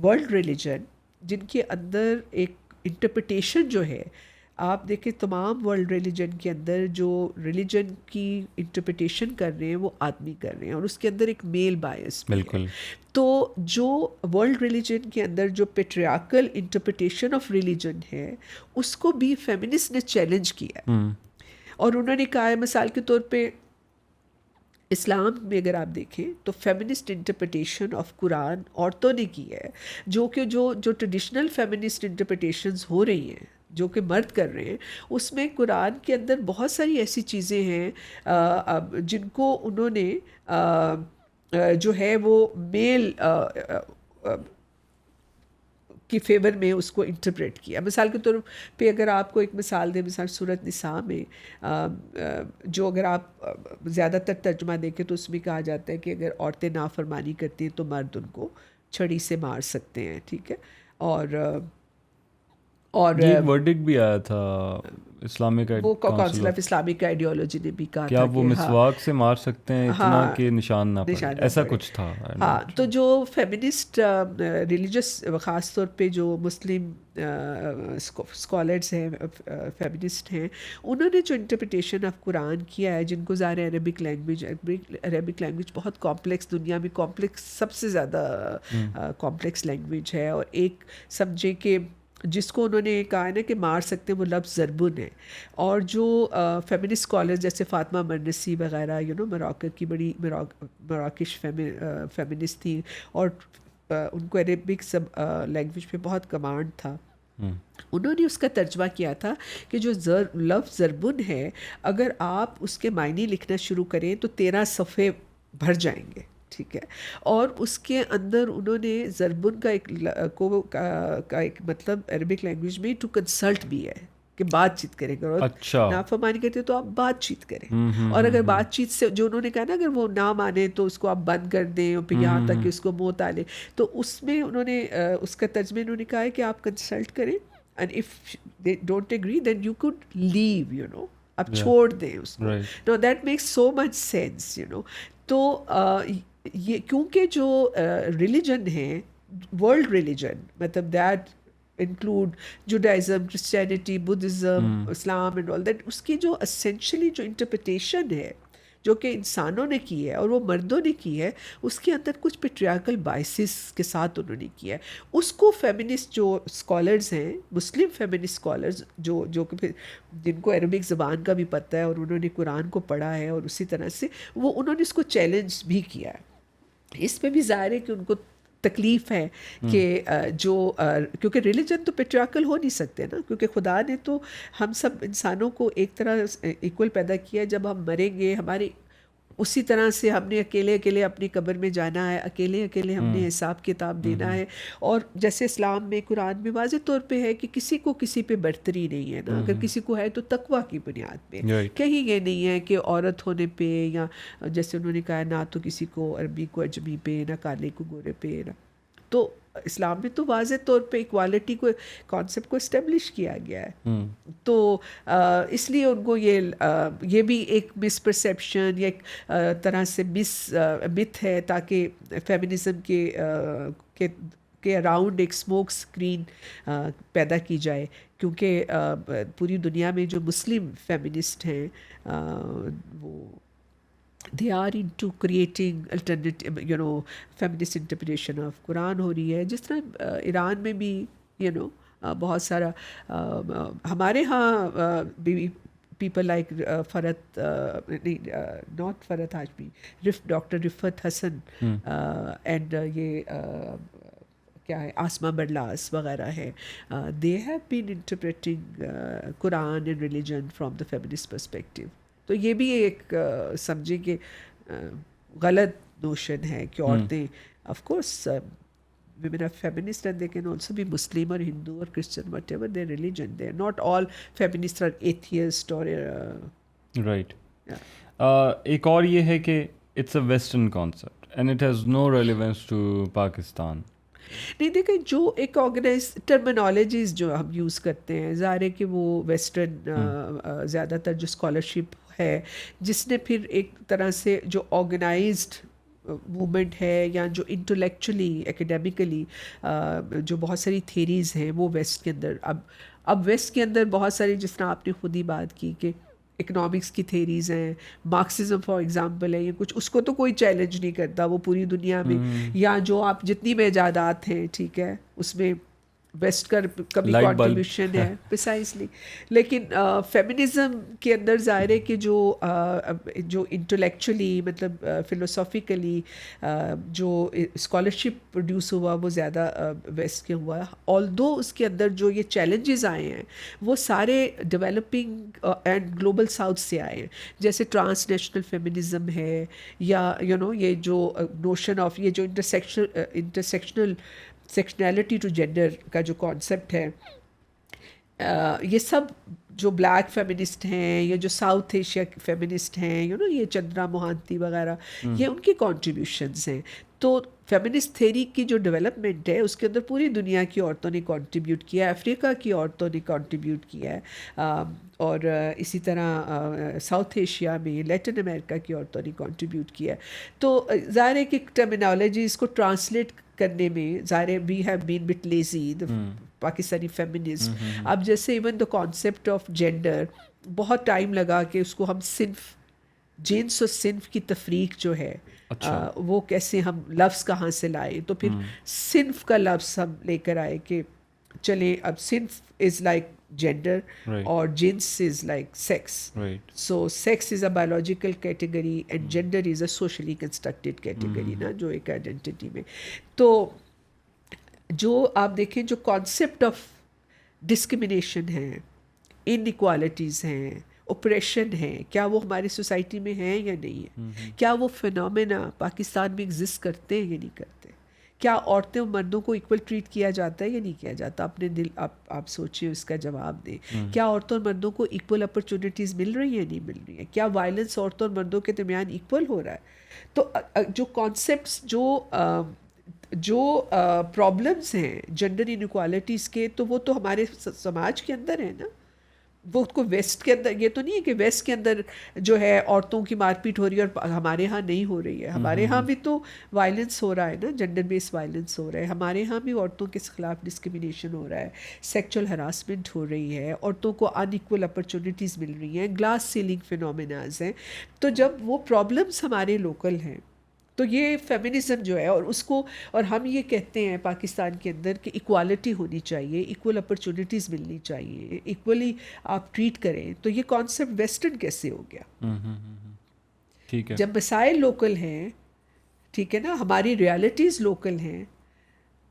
ورلڈ ریلیجن جن کے اندر ایک انٹرپریٹیشن جو ہے, آپ دیکھیں تمام ورلڈ ریلیجن کے اندر جو ریلیجن کی انٹرپریٹیشن کر رہے ہیں وہ آدمی کر رہے ہیں, اور اس کے اندر ایک میل بائس بھی ہے. تو جو ورلڈ ریلیجن کے اندر جو پیٹریارکل انٹرپریٹیشن آف ریلیجن ہے اس کو بھی فیمنسٹ نے چیلنج کیا, اور انہوں نے کہا ہے مثال کے طور پہ اسلام میں اگر آپ دیکھیں تو فیمنسٹ انٹرپریٹیشن آف قرآن عورتوں نے کی ہے, جو کہ جو ٹریڈیشنل فیمنسٹ انٹرپریٹیشنز ہو رہی ہیں جو کہ مرد کر رہے ہیں, اس میں قرآن کے اندر بہت ساری ایسی چیزیں ہیں جن کو انہوں نے جو ہے وہ میل کی فیور میں اس کو انٹرپریٹ کیا. مثال کے طور پہ اگر آپ کو ایک مثال دیں, مثال سورۃ نساء میں جو اگر آپ زیادہ تر ترجمہ دیکھیں تو اس میں کہا جاتا ہے کہ اگر عورتیں نافرمانی کرتی ہیں تو مرد ان کو چھڑی سے مار سکتے ہیں, ٹھیک ہے. اور ایک ورڈکٹ بھی آیا تھا اسلامک وہ کونسل آف اسلامک آئیڈیالوجی نے بھی کہا کہ آپ وہ مسواک سے مار سکتے ہیں اتنا کہ نشان نہ پڑے, ایسا کچھ تھا. ہاں, تو جو فیمنسٹ ریلیجس خاص طور پہ جو مسلم اسکالرس ہیں فیمنسٹ ہیں, انہوں نے جو انٹرپریٹیشن آف قرآن کیا ہے, جن کو ظاہر عربک لینگویج بہت کمپلیکس, دنیا میں کمپلیکس سب سے زیادہ کمپلیکس لینگویج ہے, اور ایک سمجھے کہ جس کو انہوں نے کہا ہے نا کہ مار سکتے ہیں وہ لفظ ضربن ہے. اور جو فیمنسٹ اسکالر جیسے فاطمہ مرنسی وغیرہ مراکش کی بڑی مراکش فیمنسٹ تھیں, اور ان کو عربک سب لینگویج پہ بہت کمانڈ تھا. انہوں نے اس کا ترجمہ کیا تھا کہ جو لفظ ضربن ہے اگر آپ اس کے معنی لکھنا شروع کریں تو 13 صفحے بھر جائیں گے, ٹھیک ہے. اور اس کے اندر انہوں نے ضربن کا ایک مطلب عربک لینگویج میں ٹو کنسلٹ بھی ہے کہ بات چیت کریں. اگر نافرمانی کرتے تو آپ بات چیت کریں, اور اگر بات چیت سے جو انہوں نے کہا نا اگر وہ نہ مانے تو اس کو آپ بند کر دیں, اور پھر یہاں تک کہ اس کو موت آ لے, تو اس میں انہوں نے اس کا ترجمہ انہوں نے کہا ہے کہ آپ کنسلٹ کریں and if they don't agree then you could leave, اب Yeah. چھوڑ دیں اس کو. Right. No, that makes so much sense, تو یہ کیونکہ جو ریلیجن ہے ورلڈ ریلیجن مطلب that include Judaism Christianity Buddhism Islam and all that, اس کی جو اسینشلی جو انٹرپریٹیشن ہے جو کہ انسانوں نے کی ہے اور وہ مردوں نے کی ہے, اس کے اندر کچھ پیٹریارکل بائسز کے ساتھ انہوں نے کیا ہے. اس کو فیمنسٹ جو اسکالرز ہیں, مسلم فیمنسٹ اسکالرز جو کہ پھر جن کو عربک زبان کا بھی پتہ ہے اور انہوں نے قرآن کو پڑھا ہے اور اسی طرح سے انہوں نے اس کو چیلنج بھی کیا ہے. اس پہ بھی ظاہر ہے کہ ان کو تکلیف ہے کہ جو کیونکہ ریلیجن تو پیٹریارکل ہو نہیں سکتے نا, کیونکہ خدا نے تو ہم سب انسانوں کو ایک طرح ایکول پیدا کیا ہے. جب ہم مریں گے ہمارے اسی طرح سے ہم نے اکیلے اکیلے اپنی قبر میں جانا ہے, اکیلے اکیلے ہم نے حساب کتاب دینا ہے. اور جیسے اسلام میں قرآن میں واضح طور پہ ہے کہ کسی کو کسی پہ برتری نہیں ہے نا, اگر کسی کو ہے تو تقویٰ کی بنیاد پہ. کہیں یہ نہیں ہے کہ عورت ہونے پہ یا جیسے انہوں نے کہا نہ تو کسی کو عربی کو اجمی پہ, نہ کالے کو گورے پہ, نہ تو اسلام میں تو واضح طور پہ ایکوالٹی کو کانسیپٹ کو اسٹیبلش کیا گیا ہے. تو اس لیے ان کو یہ بھی ایک مس پرسیپشن یا ایک طرح سے متھ ہے تاکہ فیمنزم کے اراؤنڈ ایک اسموک اسکرین پیدا کی جائے, کیونکہ پوری دنیا میں جو مسلم فیمنسٹ ہیں وہ they are into creating alternative feminist interpretation of قرآن ہو رہی ہے. جس طرح ایران میں بھی بہت سارا ہمارے ہاں بھی people like Farhat not Farhat Hashmi, doctor Riffat Hassan and یہ کیا ہے آسما برلاس وغیرہ ہے, they have been interpreting Quran and religion from the feminist perspective. تو یہ بھی ایک سمجھے کہ غلط نوشن ہے کہ عورتیں of course women are feminist and they can also be Muslim or Hindu or Christian, whatever their religion. They are not all feminists are atheist or right. ایک اور یہ ہے کہ it's a western concept and it has no relevance to Pakistan. نہیں دیکھیں جو ایک organise terminologies جو ہم یوز کرتے ہیں ظاہر ہے کہ وہ ویسٹرن زیادہ تر جو اسکالرشپ ہے جس نے پھر ایک طرح سے جو آرگنائزڈ موومنٹ ہے یا جو انٹلیکچولی ایکیڈیمیکلی جو بہت ساری تھیریز ہیں وہ ویسٹ کے اندر اب ویسٹ کے اندر بہت ساری جس طرح آپ نے خود ہی بات کی کہ اکنامکس کی تھیریز ہیں, مارکسزم فار ایگزامپل ہے, یہ کچھ اس کو تو کوئی چیلنج نہیں کرتا, وہ پوری دنیا میں یا جو آپ جتنی بھی ایجادات ہیں ٹھیک ہے اس میں ویسٹ کا کبھی کانٹریبیوشن ہے پریسائزلی. لیکن فیمنزم کے اندر ظاہر ہے کہ جو انٹلیکچولی مطلب فلوسافیکلی جو اسکالرشپ پروڈیوس ہوا وہ زیادہ ویسٹ کے ہوا, آلدو اس کے اندر جو یہ چیلنجز آئے ہیں وہ سارے ڈیولپنگ اینڈ گلوبل ساؤتھ سے آئے ہیں, جیسے ٹرانس نیشنل فیمنزم ہے یا یہ جو نوشن آف یہ جو انٹرسیکشنل سیکشنالٹی ٹو جینڈر کا جو کانسیپٹ ہے, یہ سب جو بلیک فیمنسٹ ہیں یا جو ساؤتھ ایشیا فیمنسٹ ہیں یہ چندرا موہانتی وغیرہ یہ ان کی کانٹریبیوشنز ہیں. تو فیمنسٹ تھیری کی جو ڈیولپمنٹ ہے اس کے اندر پوری دنیا کی عورتوں نے کنٹریبیوٹ کیا ہے, افریقہ کی عورتوں نے کنٹریبیوٹ کیا ہے, اور اسی طرح ساؤتھ ایشیا میں لیٹن امریکہ کی عورتوں نے کنٹریبیوٹ کیا ہے. تو ظاہر ہے کہ ٹرمینالوجیز کو ٹرانسلیٹ کرنے میں ظاہر ہے we have been but lazy Pakistani feminism. اب جیسے even the concept of gender بہت ٹائم لگا کہ اس کو ہم صنف جنس اور صنف کی تفریق جو ہے وہ کیسے ہم لفظ کہاں سے لائے, تو پھر صنف کا لفظ ہم لے کر آئے کہ چلیں اب صنف از لائک gender or جنس is like sex. So sex is a biological category and gender is a socially constructed category نا جو ایک آئیڈینٹی میں. تو جو آپ دیکھیں جو کانسیپٹ آف ڈسکرمنیشن ہے, انیکوالٹیز ہیں, اوپریشن ہے, کیا وہ ہماری سوسائٹی میں ہیں یا نہیں ہے, کیا وہ فینومینا پاکستان میں ایگزسٹ کرتے ہیں یا نہیں کرتے, کیا عورتیں اور مردوں کو ایکول ٹریٹ کیا جاتا ہے یا نہیں کیا جاتا, اپنے دل آپ سوچیں اس کا جواب دیں. کیا عورتوں اور مردوں کو ایکول اپرچونیٹیز مل رہی ہیں یا نہیں مل رہی ہیں, کیا وائلنس عورتوں اور مردوں کے درمیان ایکول ہو رہا ہے. تو جو کانسیپٹس جو جو پرابلمس ہیں جنڈر انیکوالٹیز کے، تو وہ تو ہمارے سماج کے اندر ہے نا. وہ کو ویسٹ کے اندر، یہ تو نہیں ہے کہ ویسٹ کے اندر جو ہے عورتوں کی مار پیٹ ہو رہی ہے اور ہمارے ہاں نہیں ہو رہی ہے. ہمارے ہاں بھی تو وائلنس ہو رہا ہے نا، جنڈر بیس وائلنس ہو رہا ہے. ہمارے ہاں بھی عورتوں کے خلاف ڈسکرمنیشن ہو رہا ہے، سیکچول ہراسمنٹ ہو رہی ہے، عورتوں کو ان ایکول اپرچونیٹیز مل رہی ہیں، گلاس سیلنگ فینومیناز ہیں. تو جب وہ پرابلمس ہمارے لوکل ہیں تو یہ فیمنزم جو ہے، اور اس کو، اور ہم یہ کہتے ہیں پاکستان کے اندر کہ ایکوالٹی ہونی چاہیے، ایکول اپرچونیٹیز ملنی چاہیے، ایکولی آپ ٹریٹ کریں، تو یہ کانسیپٹ ویسٹرن کیسے ہو گیا؟ ٹھیک ہے. جب مسائل لوکل ہیں، ٹھیک ہے نا، ہماری ریالٹیز لوکل ہیں،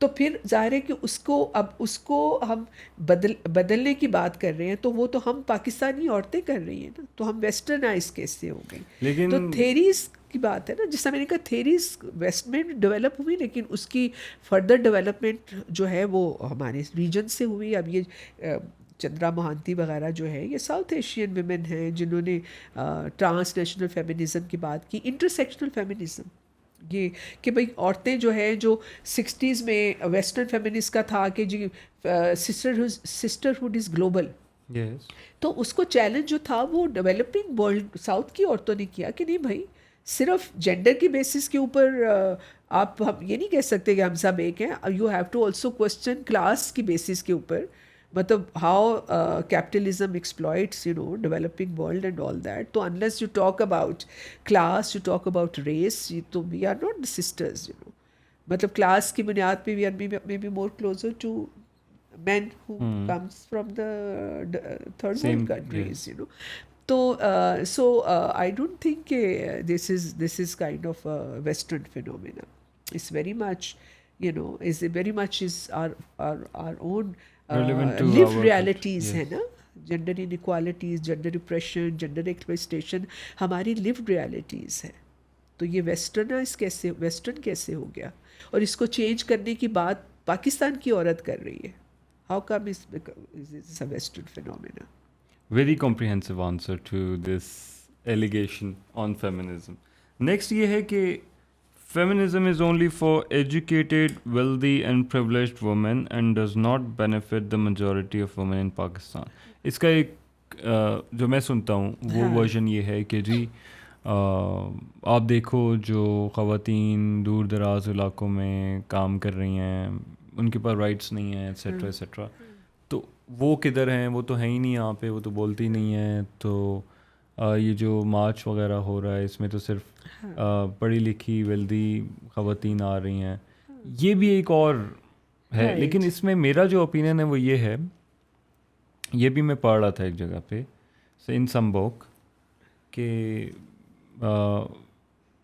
تو پھر ظاہر ہے کہ اس کو ہم بدلنے کی بات کر رہے ہیں، تو وہ تو ہم پاکستانی عورتیں کر رہی ہیں نا، تو ہم ویسٹرنائز کیسے ہو گئی؟ لیکن تو تھیریز کی بات ہے نا، جس طرح میں نے کہا تھیریز ویسٹ میں ڈیولپ ہوئی، لیکن اس کی فردر ڈیولپمنٹ جو ہے وہ ہمارے ریجن سے ہوئی. اب یہ چندرا مہانتی وغیرہ جو ہے، یہ ساؤتھ ایشین ویمن ہیں جنہوں نے ٹرانس نیشنل فیمنزم کی بات کی، انٹرسیکشنل فیمنزم، یہ کہ بھئی عورتیں جو ہے، جو 60s میں ویسٹرن فیمنسٹ کا تھا کہ جی سسٹرہڈ از گلوبل، یس تو اس کو چیلنج جو تھا وہ ڈیولپنگ ورلڈ ساؤتھ کی عورتوں نے کیا کہ نہیں بھائی، صرف جینڈر کی بیسس کے اوپر آپ، ہم یہ نہیں کہہ سکتے کہ ہم سب ایک ہیں. You have to also question class کی بیسس کے اوپر، مطلب how capitalism exploits developing world and all that. تو unless you talk about class, you talk about race, تو وی آر ناٹ سسٹرز. مطلب کلاس کی بنیاد پہ we are may be more closer to men who comes from the third Same, world countries, yes. تو I don't think this is kind of a Western phenomena. It's very much, is very much is our own Relevant to lived our realities culture, ہے نا. Gender inequalities, gender depression, gender exploitation ہماری lived realities ہے. تو یہ western کیسے ہو گیا؟ اور اس کو چینج کرنے کی بات پاکستان کی عورت کر رہی ہے. How come it's a Western phenomena? Very comprehensive answer to this allegation on feminism. Next یہ ہے کہ feminism is only for educated, wealthy and privileged women and does not benefit the majority of women in Pakistan. اس کا ایک جو میں سنتا ہوں وہ ورژن یہ ہے کہ جی آپ دیکھو جو خواتین دور دراز علاقوں میں کام کر رہی ہیں، ان کے پاس رائٹس نہیں ہیں، ایٹسیٹرا ایٹسیٹرا، تو وہ کدھر ہیں؟ وہ تو ہیں ہی نہیں یہاں پہ، وہ تو بولتی نہیں ہیں. تو یہ جو مارچ وغیرہ ہو رہا ہے اس میں تو صرف پڑھی لکھی ویلدی خواتین آ رہی ہیں. یہ بھی ایک اور ہے. لیکن اس میں میرا جو اوپینین ہے وہ یہ ہے، یہ بھی میں پڑھ رہا تھا ایک جگہ پہ ان سم بک، کہ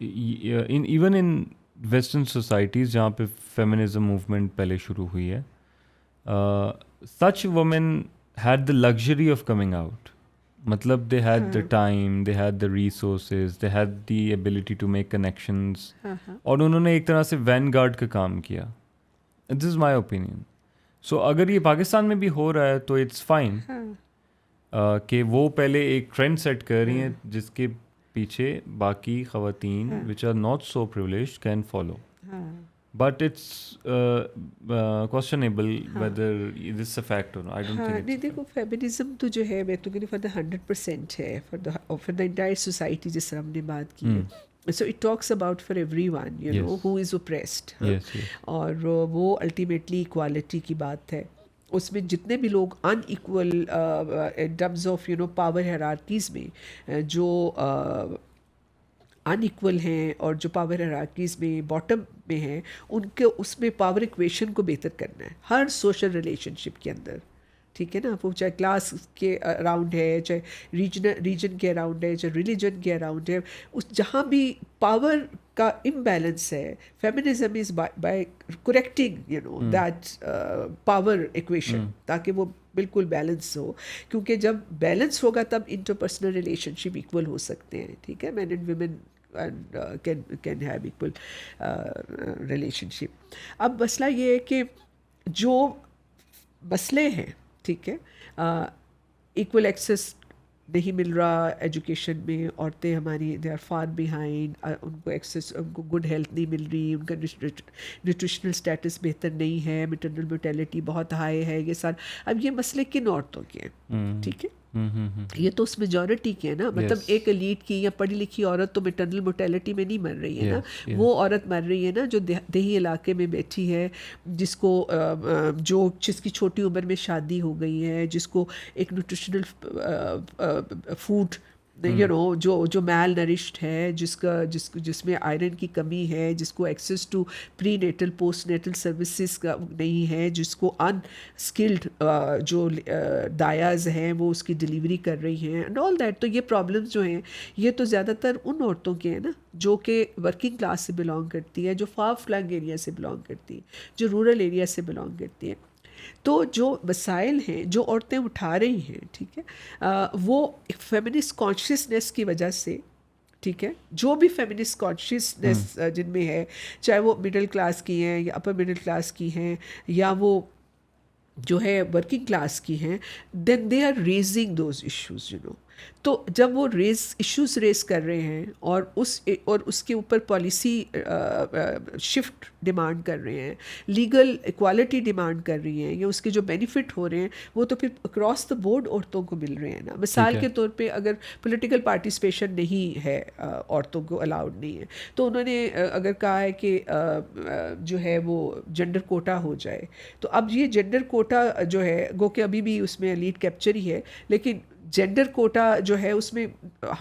ایون ان ویسٹرن سوسائٹیز جہاں پہ فیمنزم موومنٹ پہلے شروع ہوئی ہے، such women had the luxury of coming out. مطلب they had the time, they had the resources, they had the ability to make connections, اور انہوں نے ایک طرح سے وین گارڈ کا کام کیا. This is my opinion. So اگر یہ پاکستان میں بھی ہو رہا ہے تو اٹس فائن کہ وہ پہلے ایک ٹرینڈ سیٹ کر رہی ہیں جس کے پیچھے باقی خواتین which are not so privileged can follow. But it's questionable whether this is a fact or not. I don't think it's نہیں دیکھو، فیمنزم تو جو ہے میں تو کہتی فار دا 100% ہے، فار دا انٹائر سوسائٹی، جس طرح ہم نے بات کی ہے. So it talks about for every one who is oppressed. اور وہ الٹیمیٹلی ایکوالٹی کی بات ہے. اس میں جتنے بھی لوگ unequal in terms of power hierarchies میں جو ان ایکول ہیں، اور جو پاور ہیرارکیز میں باٹم میں ہیں، ان کے اس میں پاور ایکویشن کو بہتر کرنا ہے ہر سوشل ریلیشن شپ کے اندر. ٹھیک ہے نا، وہ چاہے کلاس کے اراؤنڈ ہے، چاہے ریجن کے اراؤنڈ ہے، چاہے ریلیجن کے اراؤنڈ ہے، اس جہاں بھی پاور کا امبیلنس ہے، feminism is by correcting that power equation, تاکہ وہ بالکل بیلنس ہو. کیونکہ جب بیلنس ہوگا تب انٹرپرسنل ریلیشن شپ ایکول ہو سکتے ہیں. ٹھیک ہے، men and women can have equal relationship. اب مسئلہ یہ ہے کہ جو مسئلے ہیں، ٹھیک ہے، ایکول ایکسیس نہیں مل رہا ایجوکیشن میں، عورتیں ہماری دے آر فار بیہائنڈ، ان کو ایکسیس، ان کو گڈ ہیلتھ نہیں مل رہی، ان کا نیوٹریشنل اسٹیٹس بہتر نہیں ہے، میٹرنل mortality بہت ہائی ہے، یہ سارا. اب یہ مسئلے کن عورتوں کے ہیں؟ ٹھیک ہے، یہ تو اس میجورٹی کے ہیں نا، مطلب ایک ایلیٹ کی یا پڑھی لکھی عورت تو میٹرنل mortality میں نہیں مر رہی ہے نا، وہ عورت مر رہی ہے نا جو دیہی علاقے میں بیٹھی ہے، جس کو جس کی چھوٹی عمر میں شادی ہو گئی ہے، جس کو ایک نیوٹریشنل فوڈ جو میل نرشڈ ہے، جس میں آئرن کی کمی ہے، جس کو access to prenatal postnatal services کا نہیں ہے، جس کو ان اسکلڈ جو دایاز ہیں وہ اس کی ڈلیوری کر رہی ہیں اینڈ آل دیٹ. تو یہ پرابلمس جو ہیں یہ تو زیادہ تر ان عورتوں کے ہیں نا جو کہ ورکنگ کلاس سے بلانگ کرتی ہے، جو فار فلنگ ایریا سے بلانگ کرتی ہے، جو رورل ایریا سے بلانگ کرتی ہے. تو جو مسائل ہیں جو عورتیں اٹھا رہی ہیں، ٹھیک ہے، وہ فیمنسٹ کانشیسنیس کی وجہ سے، ٹھیک ہے، جو بھی فیمنسٹ کانشیسنیس جن میں ہے، چاہے وہ مڈل کلاس کی ہیں یا اپر مڈل کلاس کی ہیں یا وہ جو ہے ورکنگ کلاس کی ہیں، then they are raising those issues تو جب وہ ایشوز ریز کر رہے ہیں اور اس کے اوپر پالیسی شفٹ ڈیمانڈ کر رہے ہیں، لیگل ایکوالٹی ڈیمانڈ کر رہی ہیں، یا اس کے جو بینیفٹ ہو رہے ہیں وہ تو پھر اکراس دا بورڈ عورتوں کو مل رہے ہیں نا. مثال کے طور پہ اگر پولیٹیکل پارٹیسپیشن نہیں ہے، عورتوں کو الاؤڈ نہیں ہے، تو انہوں نے اگر کہا ہے کہ جو ہے وہ جینڈر کوٹا ہو جائے، تو اب یہ جینڈر کوٹا جو ہے گو کہ ابھی بھی اس میں لیڈ کیپچر ہی ہے، لیکن جینڈر کوٹا جو ہے اس میں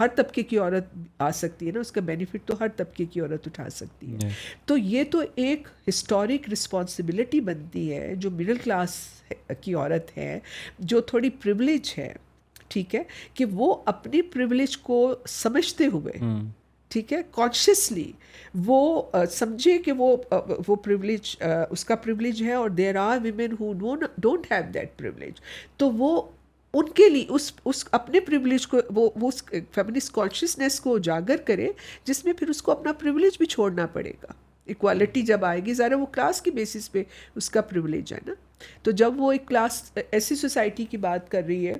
ہر طبقے کی عورت آ سکتی ہے نا، اس کا بینیفٹ تو ہر طبقے کی عورت اٹھا سکتی ہے. تو یہ تو ایک ہسٹورک رسپانسبلٹی بنتی ہے جو مڈل کلاس کی عورت ہے، جو تھوڑی پریولیج ہے، ٹھیک ہے، کہ وہ اپنی پریولیج کو سمجھتے ہوئے، ٹھیک ہے، کانشیسلی وہ سمجھے کہ وہ پریولیج اس کا پریولیج ہے، اور there are women who don't have that privilege. تو وہ ان کے لیے اس اپنے پریولیج کو وہ اس فیمنسٹ کانشیسنیس کو اجاگر کرے، جس میں پھر اس کو اپنا پریولیج بھی چھوڑنا پڑے گا. ایکوالٹی جب آئے گی، ظاہر وہ کلاس کی بیسس پہ اس کا پریولیج ہے نا. تو جب وہ ایک کلاس ایسی سوسائٹی کی بات کر رہی ہے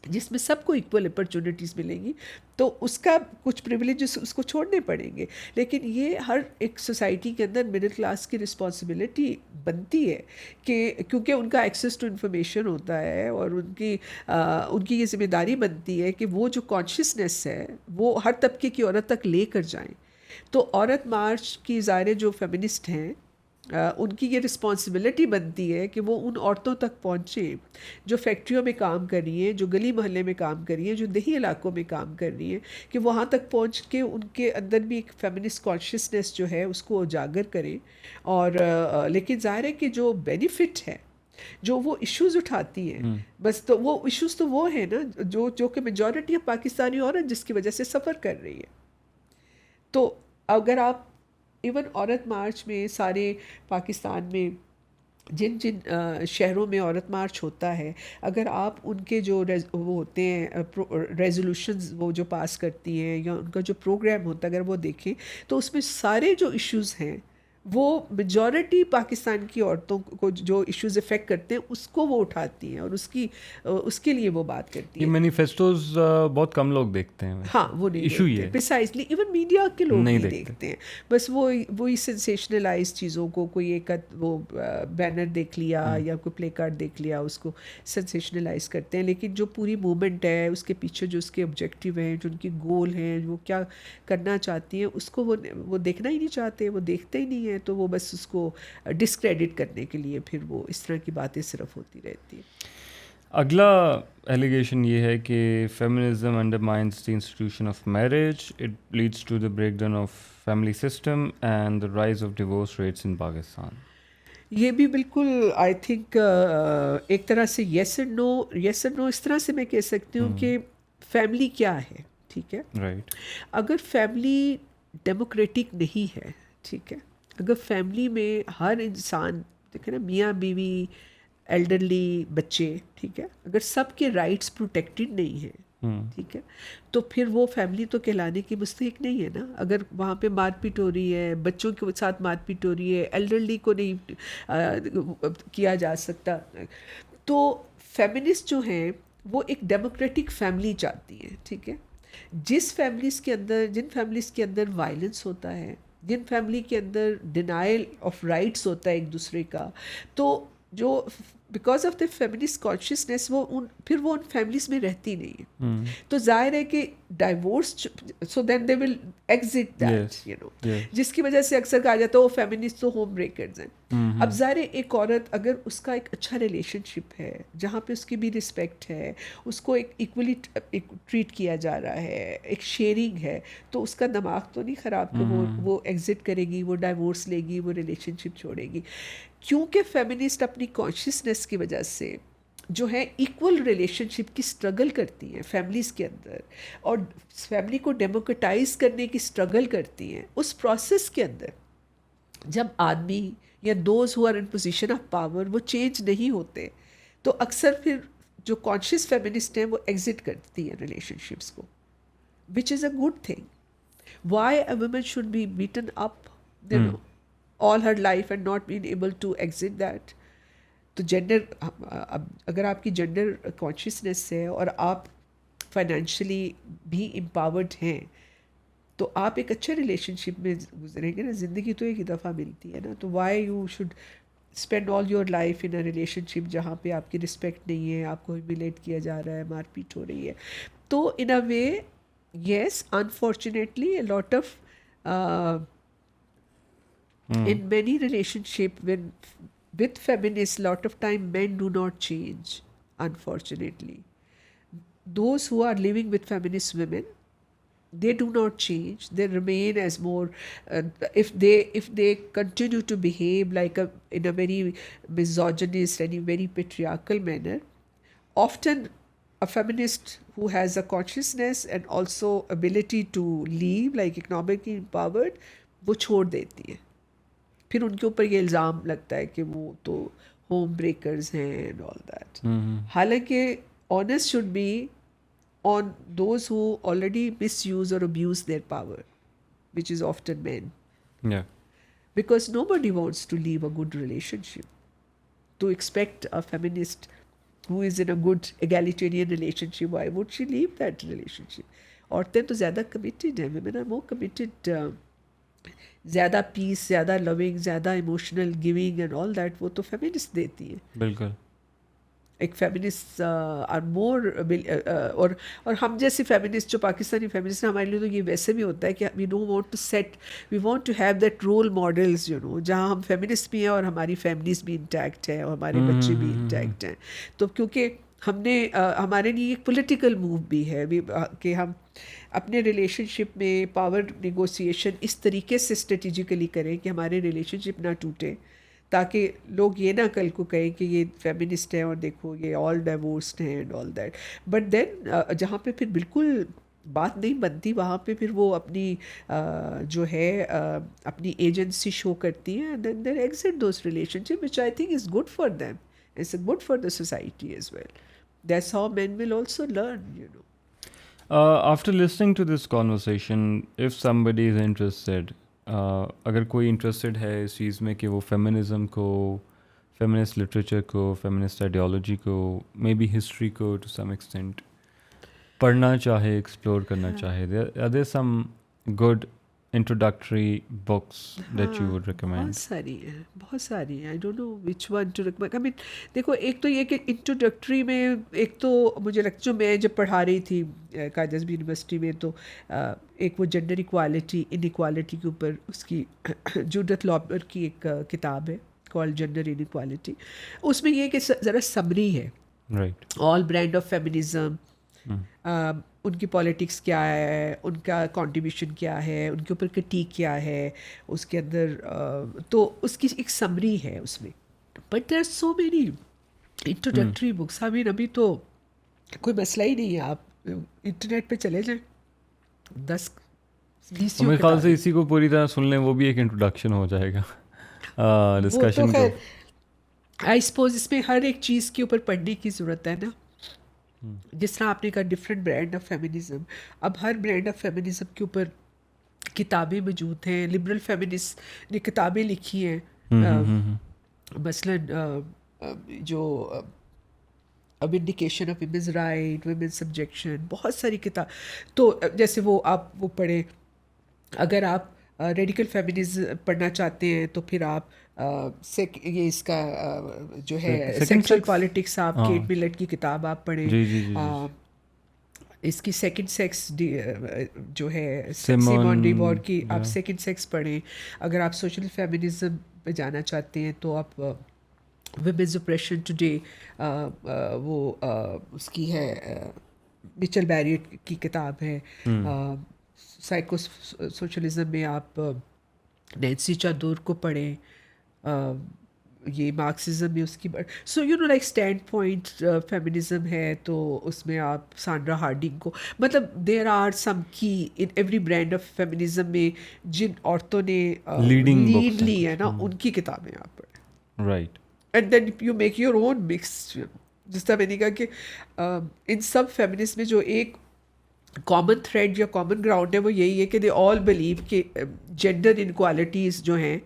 جس میں سب کو ایکول اپرچونٹیز ملیں گی، تو اس کا کچھ پریولیجز اس کو چھوڑنے پڑیں گے. لیکن یہ ہر ایک سوسائٹی کے اندر مڈل کلاس کی رسپانسبلٹی بنتی ہے کہ کیونکہ ان کا ایکسیس ٹو انفارمیشن ہوتا ہے، اور ان کی یہ ذمہ داری بنتی ہے کہ وہ جو کانشیسنیس ہے وہ ہر طبقے کی عورت تک لے کر جائیں. تو عورت مارچ کی ظاہر جو فیمنسٹ ہیں ان کی یہ رسپانسبلٹی بنتی ہے کہ وہ ان عورتوں تک پہنچیں جو فیکٹریوں میں کام کر رہی ہیں، جو گلی محلے میں کام کر رہی ہیں، جو دیہی علاقوں میں کام کر رہی ہیں، کہ وہاں تک پہنچ کے ان کے اندر بھی ایک فیمنسٹ کانشیسنیس جو ہے اس کو اجاگر کریں. اور لیکن ظاہر ہے کہ جو بینیفٹ ہے، جو وہ ایشوز اٹھاتی ہیں، بس تو وہ ایشوز تو وہ ہیں نا جو کہ میجورٹی آف پاکستانی عورت جس کی وجہ سے سفر کر رہی ہے. تو اگر آپ ایون عورت مارچ میں سارے پاکستان میں جن شہروں میں عورت مارچ ہوتا ہے، اگر آپ ان کے جو وہ ہوتے ہیں ریزولوشنز وہ جو پاس کرتی ہیں یا ان کا جو پروگرام ہوتا ہے اگر وہ دیکھیں، تو اس میں سارے جو ایشوز ہیں وہ میجورٹی پاکستان کی عورتوں کو جو ایشوز افیکٹ کرتے ہیں اس کو وہ اٹھاتی ہیں، اور اس کے لیے وہ بات کرتی ہیں. یہ مینیفیسٹوز بہت کم لوگ دیکھتے ہیں. ہاں وہ نہیں ایشو دیکھتے پریسائزلی، ایون میڈیا کے لوگ نہیں دیکھتے ہیں. بس وہی سینسیشنلائز چیزوں کو، کوئی ایک وہ بینر دیکھ لیا یا کوئی پلے کارڈ دیکھ لیا اس کو سینسیشنلائز کرتے ہیں. لیکن جو پوری موومنٹ ہے اس کے پیچھے جو اس کے آبجیکٹیو ہیں، جو ان کی گول ہیں، وہ کیا کرنا چاہتی ہیں، اس کو وہ دیکھنا ہی نہیں چاہتے، وہ دیکھتے ہی نہیں ہیں. تو وہ بس اس کو ڈسکریڈٹ کرنے کے لیے پھر وہ اس طرح کی باتیں صرف ہوتی رہتی ہیں. اگلا ایلیگیشن یہ ہے کہ feminism undermines the institution of marriage, it leads to the break down of family system and the rise of divorce rates in Pakistan. یہ بھی بالکل آئی تھنک ایک طرح سے یس اینڈ نو اس طرح سے میں کہہ سکتی ہوں کہ فیملی کیا ہے، ٹھیک ہے، رائٹ. اگر فیملی ڈیموکریٹک نہیں ہے، ٹھیک ہے، اگر فیملی میں ہر انسان دیکھیں نا، میاں بیوی، ایلڈرلی، بچے، ٹھیک ہے، اگر سب کے رائٹس پروٹیکٹڈ نہیں ہیں، ٹھیک ہے، تو پھر وہ فیملی تو کہلانے کی مستحق نہیں ہے نا. اگر وہاں پہ مار پیٹ ہو رہی ہے، بچوں کے ساتھ مار پیٹ ہو رہی ہے، ایلڈرلی کو نہیں کیا جا سکتا، تو فیمنسٹ جو ہیں وہ ایک ڈیموکریٹک فیملی چاہتی ہیں. ٹھیک ہے. جن فیملیز کے اندر وائلنس ہوتا ہے, جن فیملی کے اندر ڈینائل آف رائٹس ہوتا ہے ایک دوسرے کا, تو جو because of the families consciousness پھر وہ ان فیملیز میں رہتی نہیں ہے. تو ظاہر ہے کہ divorce, so then they will exit that, you know, جس کی وجہ سے اکثر کہا جاتا ہے وہ فیملیز تو ہوم بریکرز ہیں. اب ظاہر ہے ایک عورت اگر اس کا ایک اچھا ریلیشن شپ ہے جہاں پہ اس کی بھی رسپیکٹ ہے, اس کو ایک ایکولی ٹریٹ کیا جا رہا ہے, ایک شیئرنگ ہے, تو اس کا دماغ تو نہیں خراب کہ وہ ایگزٹ کرے گی, وہ ڈائیورس لے گی, وہ ریلیشن شپ چھوڑے گی. کیونکہ فیمنسٹ اپنی کانشیسنیس کی وجہ سے جو ہے ایکول ریلیشن شپ کی اسٹرگل کرتی ہیں فیملیز کے اندر, اور فیملی کو ڈیموکریٹائز کرنے کی اسٹرگل کرتی ہیں. اس پروسیس کے اندر جب آدمی یا those who are in position of power وہ چینج نہیں ہوتے, تو اکثر پھر جو کانشیس فیمنسٹ ہیں وہ ایگزٹ کرتی ہیں ریلیشن شپس کو, which is a good thing. Why a woman should be beaten up all her life and not being able to exit that. تو جینڈر, اگر آپ کی جینڈر کانشیسنیس ہے اور آپ فائنینشلی بھی امپاورڈ ہیں تو آپ ایک اچھے ریلیشن شپ میں گزریں گے نا. زندگی تو ایک ہی دفعہ ملتی ہے نا, تو why you should spend all your life in a relationship جہاں پہ آپ کی رسپیکٹ نہیں ہے, آپ کو ہیومیلیٹ کیا جا رہا ہے, مار پیٹ ہو رہی ہے. تو ان اے وے یس, unfortunately a lot of in many relationship when with feminists, lot of time men do not change, unfortunately. Those who are living with feminist women, they do not change, they remain as more if they continue to behave like in a very misogynist and a very patriarchal manner, often a feminist who has a consciousness and also ability to leave, like economically empowered, وہ چھوڑ دیتی ہے. پھر ان کے اوپر یہ الزام لگتا ہے کہ وہ تو ہوم بریکرز ہیں اینڈ آل دیٹ. حالانکہ onus should be on those who already misuse اور abuse their power, which is often men, because nobody wants to leave a good relationship. To expect a feminist who is in a good egalitarian relationship, why would she leave that relationship? عورتیں تو زیادہ committed ہیں, women are more committed, زیادہ پیس, زیادہ لونگ, زیادہ emotional giving and all that وہ تو feminist دیتی ہیں. بالکل. ایک فیمنسٹ آر مور, اور ہم جیسے فیمنسٹ جو پاکستانی فیمنسٹ ہیں, ہمارے لیے تو یہ ویسے بھی ہوتا ہے کہ we don't want to set, we want to have that role models, you know, جہاں ہم فیمنسٹ بھی ہیں اور ہماری فیملیز بھی انٹیکٹ ہیں اور ہمارے بچے بھی انٹیکٹ ہیں. تو کیونکہ ہم نے, ہمارے لیے ایک پولیٹیکل موو بھی ہے کہ ہم اپنے ریلیشن شپ میں پاور نیگوسیشن اس طریقے سے اسٹریٹجیکلی کریں کہ ہمارے ریلیشن شپ نہ ٹوٹے, تاکہ لوگ یہ نہ کل کو کہیں کہ یہ فیمنسٹ ہیں اور دیکھو یہ آل ڈائیورسڈ ہیں and all that. But then جہاں پہ پھر بالکل بات نہیں بنتی, وہاں پہ پھر وہ اپنی جو ہے اپنی ایجنسی شو کرتی ہیں, and then they exit those relationship, which I think is good for them, it's good for the society as well. That's how men will also learn, you know. After listening to this conversation, if somebody is interested, اگر کوئی interested ہے اس چیز میں کہ وہ feminism کو, feminist literature کو, feminist ideology کو, مے بی ہسٹری کو ٹو سم ایکسٹینٹ پڑھنا چاہے, ایکسپلور کرنا چاہے, are there some good introductory books that you would recommend? بہت ساری ہیں. I don't know which one to recommend. I mean دیکھو, ایک تو یہ کہ انٹروڈکٹری میں ایک تو مجھے لگتا جو میں جب پڑھا رہی تھی قائد اعظم یونیورسٹی میں, تو ایک وہ جینڈر ایکوالٹی ان ایکوالٹی کے اوپر اس کی جوڈتھ لابر کی ایک کتاب ہے کالڈ جینڈر ان ایکوالٹی. اس میں یہ کہ ذرا سمری ہے, right, all brand of feminism, ان کی پالیٹکس کیا ہے, ان کا کنٹریبیوشن کیا ہے, ان کے اوپر کرٹیک کیا ہے اس کے اندر, تو اس کی ایک سمری ہے اس میں. But there are so many introductory books. ہمیں ابھی تو کوئی مسئلہ ہی نہیں ہے, آپ انٹرنیٹ پہ چلے جائیں, 10-20 میرے خیال سے اسی کو پوری طرح سن لیں, وہ بھی ایک انٹروڈکشن ہو جائے گا ڈسکشن کو. آئی سپوز اس میں ہر ایک چیز کے اوپر پڑھنے کی ضرورت ہے نا. جس طرح آپ نے کہا ڈفرینٹ برانڈ آف فیمنزم, اب ہر برانڈ آف فیمنزم کے اوپر کتابیں موجود ہیں. لبرل فیمنسٹ نے کتابیں لکھی ہیں, مثلاً جو vindication of women's right, women's subjection, بہت ساری کتاب. تو جیسے وہ آپ وہ پڑھیں، اگر آپ ریڈیکل فیمنزم پڑھنا چاہتے ہیں تو پھر آپ یہ اس کا جو ہے Second سیکشل sex. پالیٹکس، آپ ہاں. کیٹ ملٹ کی کتاب آپ پڑھیں. جی جی جی جی. اس کی سیکنڈ سیکس جو ہے سیمون سیمون ڈی وار کی آپ yeah. سیکنڈ سیکس پڑھیں. اگر آپ سوشل فیمنزم پہ جانا چاہتے ہیں تو آپ ویمنز اپریشن ٹوڈے، وہ اس کی ہے مچل بیریٹ کی کتاب ہے. سائیکو سوشلزم میں آپ نینسی چادور کو پڑھیں. یہ مارکسزم میں اس کی so you know like standpoint feminism ہے تو اس میں آپ سانڈرا ہارڈنگ کو، مطلب دیر آر سم کی in every brand of feminism میں جن عورتوں نے Leading books لیڈ ہیں لی ہے کچھ. نا، ان کی کتابیں آپ پڑھیں. Right. And then you make your own mix. جس طرح میں نے کہا کہ ان سب فیمنسٹ میں جو ایک کامن تھریڈ یا کامن گراؤنڈ ہے وہ یہی ہے کہ دے آل بلیو کہ جینڈر انکوالٹیز جو ہیں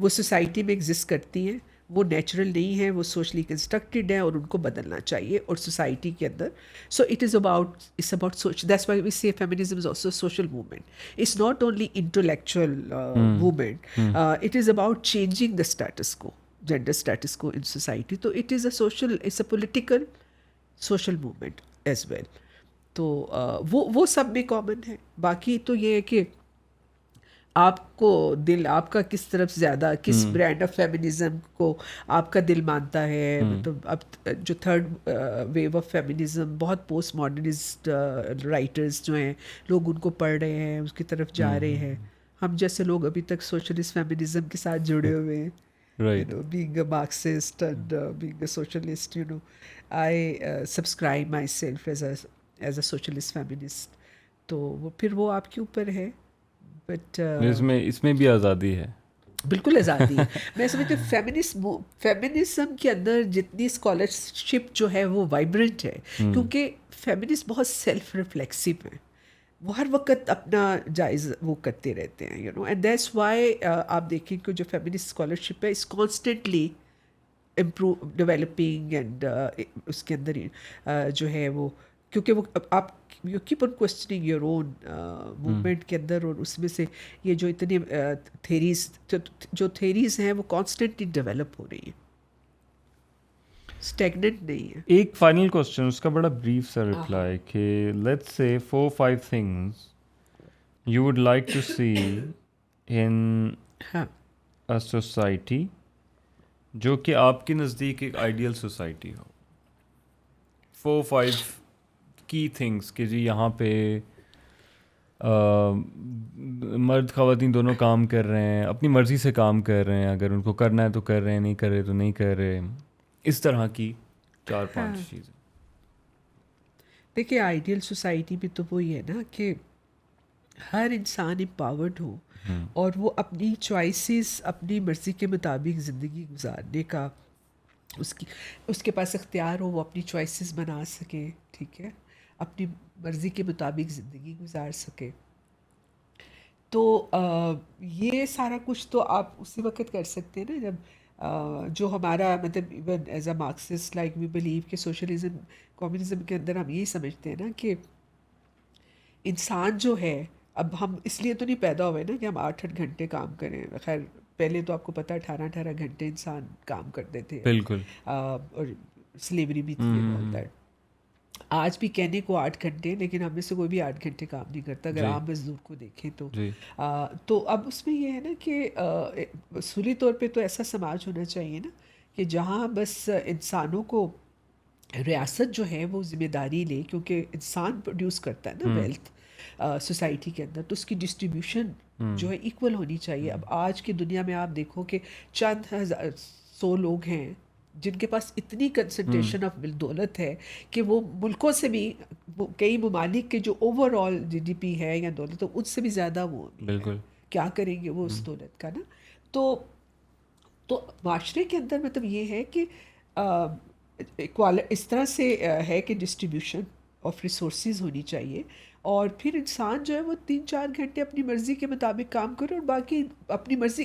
وہ سوسائٹی میں ایگزسٹ کرتی ہیں، وہ نیچرل نہیں ہے، وہ سوشلی کنسٹرکٹیڈ ہے اور ان کو بدلنا چاہیے اور سوسائٹی کے اندر. So it is about such. That's why we say feminism is also social movement. It's not only intellectual movement, it is about changing the status quo, gender status quo in society. تو it is a social, it's a political social movement as well. تو وہ سب میں common ہے. باقی تو یہ ہے کہ آپ کو دل آپ کا کس طرف زیادہ، کس برانڈ آف فیمنزم کو آپ کا دل مانتا ہے. مطلب اب جو تھرڈ ویو آف فیمنزم، بہت پوسٹ ماڈرنسٹ رائٹرز جو ہیں، لوگ ان کو پڑھ رہے ہیں، اس کی طرف جا رہے ہیں. ہم جیسے لوگ ابھی تک سوشلسٹ فیمنزم کے ساتھ جڑے ہوئے ہیں. Right. Being a Marxist and being a socialist, I subscribe myself as a socialist feminist. تو وہ پھر وہ آپ کے اوپر ہے. بٹ اس میں بھی آزادی ہے. بالکل آزادی ہے. میں سمجھتی ہوں فیمنزم کے اندر جتنی اسکالرشپ جو ہے وہ وائبرنٹ ہے، کیونکہ فیمنسٹ بہت سیلف ریفلیکسو ہیں. وہ ہر وقت اپنا جائز وہ کرتے رہتے ہیں، اینڈ دیٹس وائی آپ دیکھیں کہ جو فیمنسٹ اسکالرشپ ہے is constantly improve developing. And اس کے اندر جو ہے وہ، کیونکہ وہ آپ you keep on questioning your own movement کے اندر، اور اس میں سے یہ جو اتنی تھیریز ہیں وہ کانسٹنٹلی ڈیولپ ہو رہی ہیں، اسٹیگننٹ نہیں ہے. ایک فائنل کوسچن، اس کا بڑا بریف سا رپلائی کہ let's say 4-5 things you would like to see in a society جو کہ آپ کے نزدیک ایک آئیڈیل سوسائٹی ہو. 4-5 کی تھنگس کہ جی یہاں پہ مرد خواتین دونوں کام کر رہے ہیں، اپنی مرضی سے کام کر رہے ہیں، اگر ان کو کرنا ہے تو کر رہے ہیں، نہیں کر رہے تو نہیں کر رہے. اس طرح کی 4-5 چیزیں. دیکھیے آئیڈیل سوسائٹی میں تو وہی ہے نا کہ ہر انسان امپاورڈ ہو اور وہ اپنی چوائسیز اپنی مرضی کے مطابق زندگی گزارنے کا اس کے پاس اختیار ہو، وہ اپنی چوائسیز بنا سکے، ٹھیک ہے، اپنی مرضی کے مطابق زندگی گزار سکے. تو یہ سارا کچھ تو آپ اسی وقت کر سکتے ہیں نا جب جو ہمارا مطلب even as a Marxist like we believe کہ سوشلزم کمیونزم کے اندر ہم یہی سمجھتے ہیں نا کہ انسان جو ہے، اب ہم اس لیے تو نہیں پیدا ہوئے نا کہ ہم 8-8 گھنٹے کام کریں. خیر پہلے تو آپ کو پتہ 18-18 گھنٹے انسان کام کرتے تھے، بالکل، اور سلیوری بھی تھی. آج بھی کہنے کو 8 گھنٹے، لیکن ہم میں سے کوئی بھی 8 گھنٹے کام نہیں کرتا اگر عام مزدور کو دیکھیں تو. تو اب اس میں یہ ہے نا کہ اصولی طور پہ تو ایسا سماج ہونا چاہیے نا کہ جہاں بس انسانوں کو ریاست جو ہے وہ ذمہ داری لے، کیونکہ انسان پروڈیوس کرتا ہے نا ویلتھ سوسائٹی کے اندر، تو اس کی ڈسٹریبیوشن جو ہے ایکول ہونی چاہیے. اب آج کی دنیا میں آپ دیکھو کہ چند 100 لوگ ہیں جن کے پاس اتنی کنسنٹریشن آف دولت ہے کہ وہ ملکوں سے بھی، کئی ممالک کے جو اوور آل GDP ہے یا دولت، ان سے بھی زیادہ وہ بالکل کیا کریں گے وہ اس دولت کا نا. تو معاشرے کے اندر مطلب یہ ہے کہ اس طرح سے ہے کہ ڈسٹریبیوشن آف ریسورسز ہونی چاہیے، اور پھر انسان جو ہے وہ 3-4 گھنٹے اپنی مرضی کے مطابق کام کرے اور باقی اپنی مرضی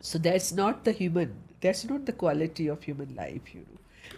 So that's not the human, that's not the quality of human life, you know.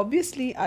obviously I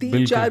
3-4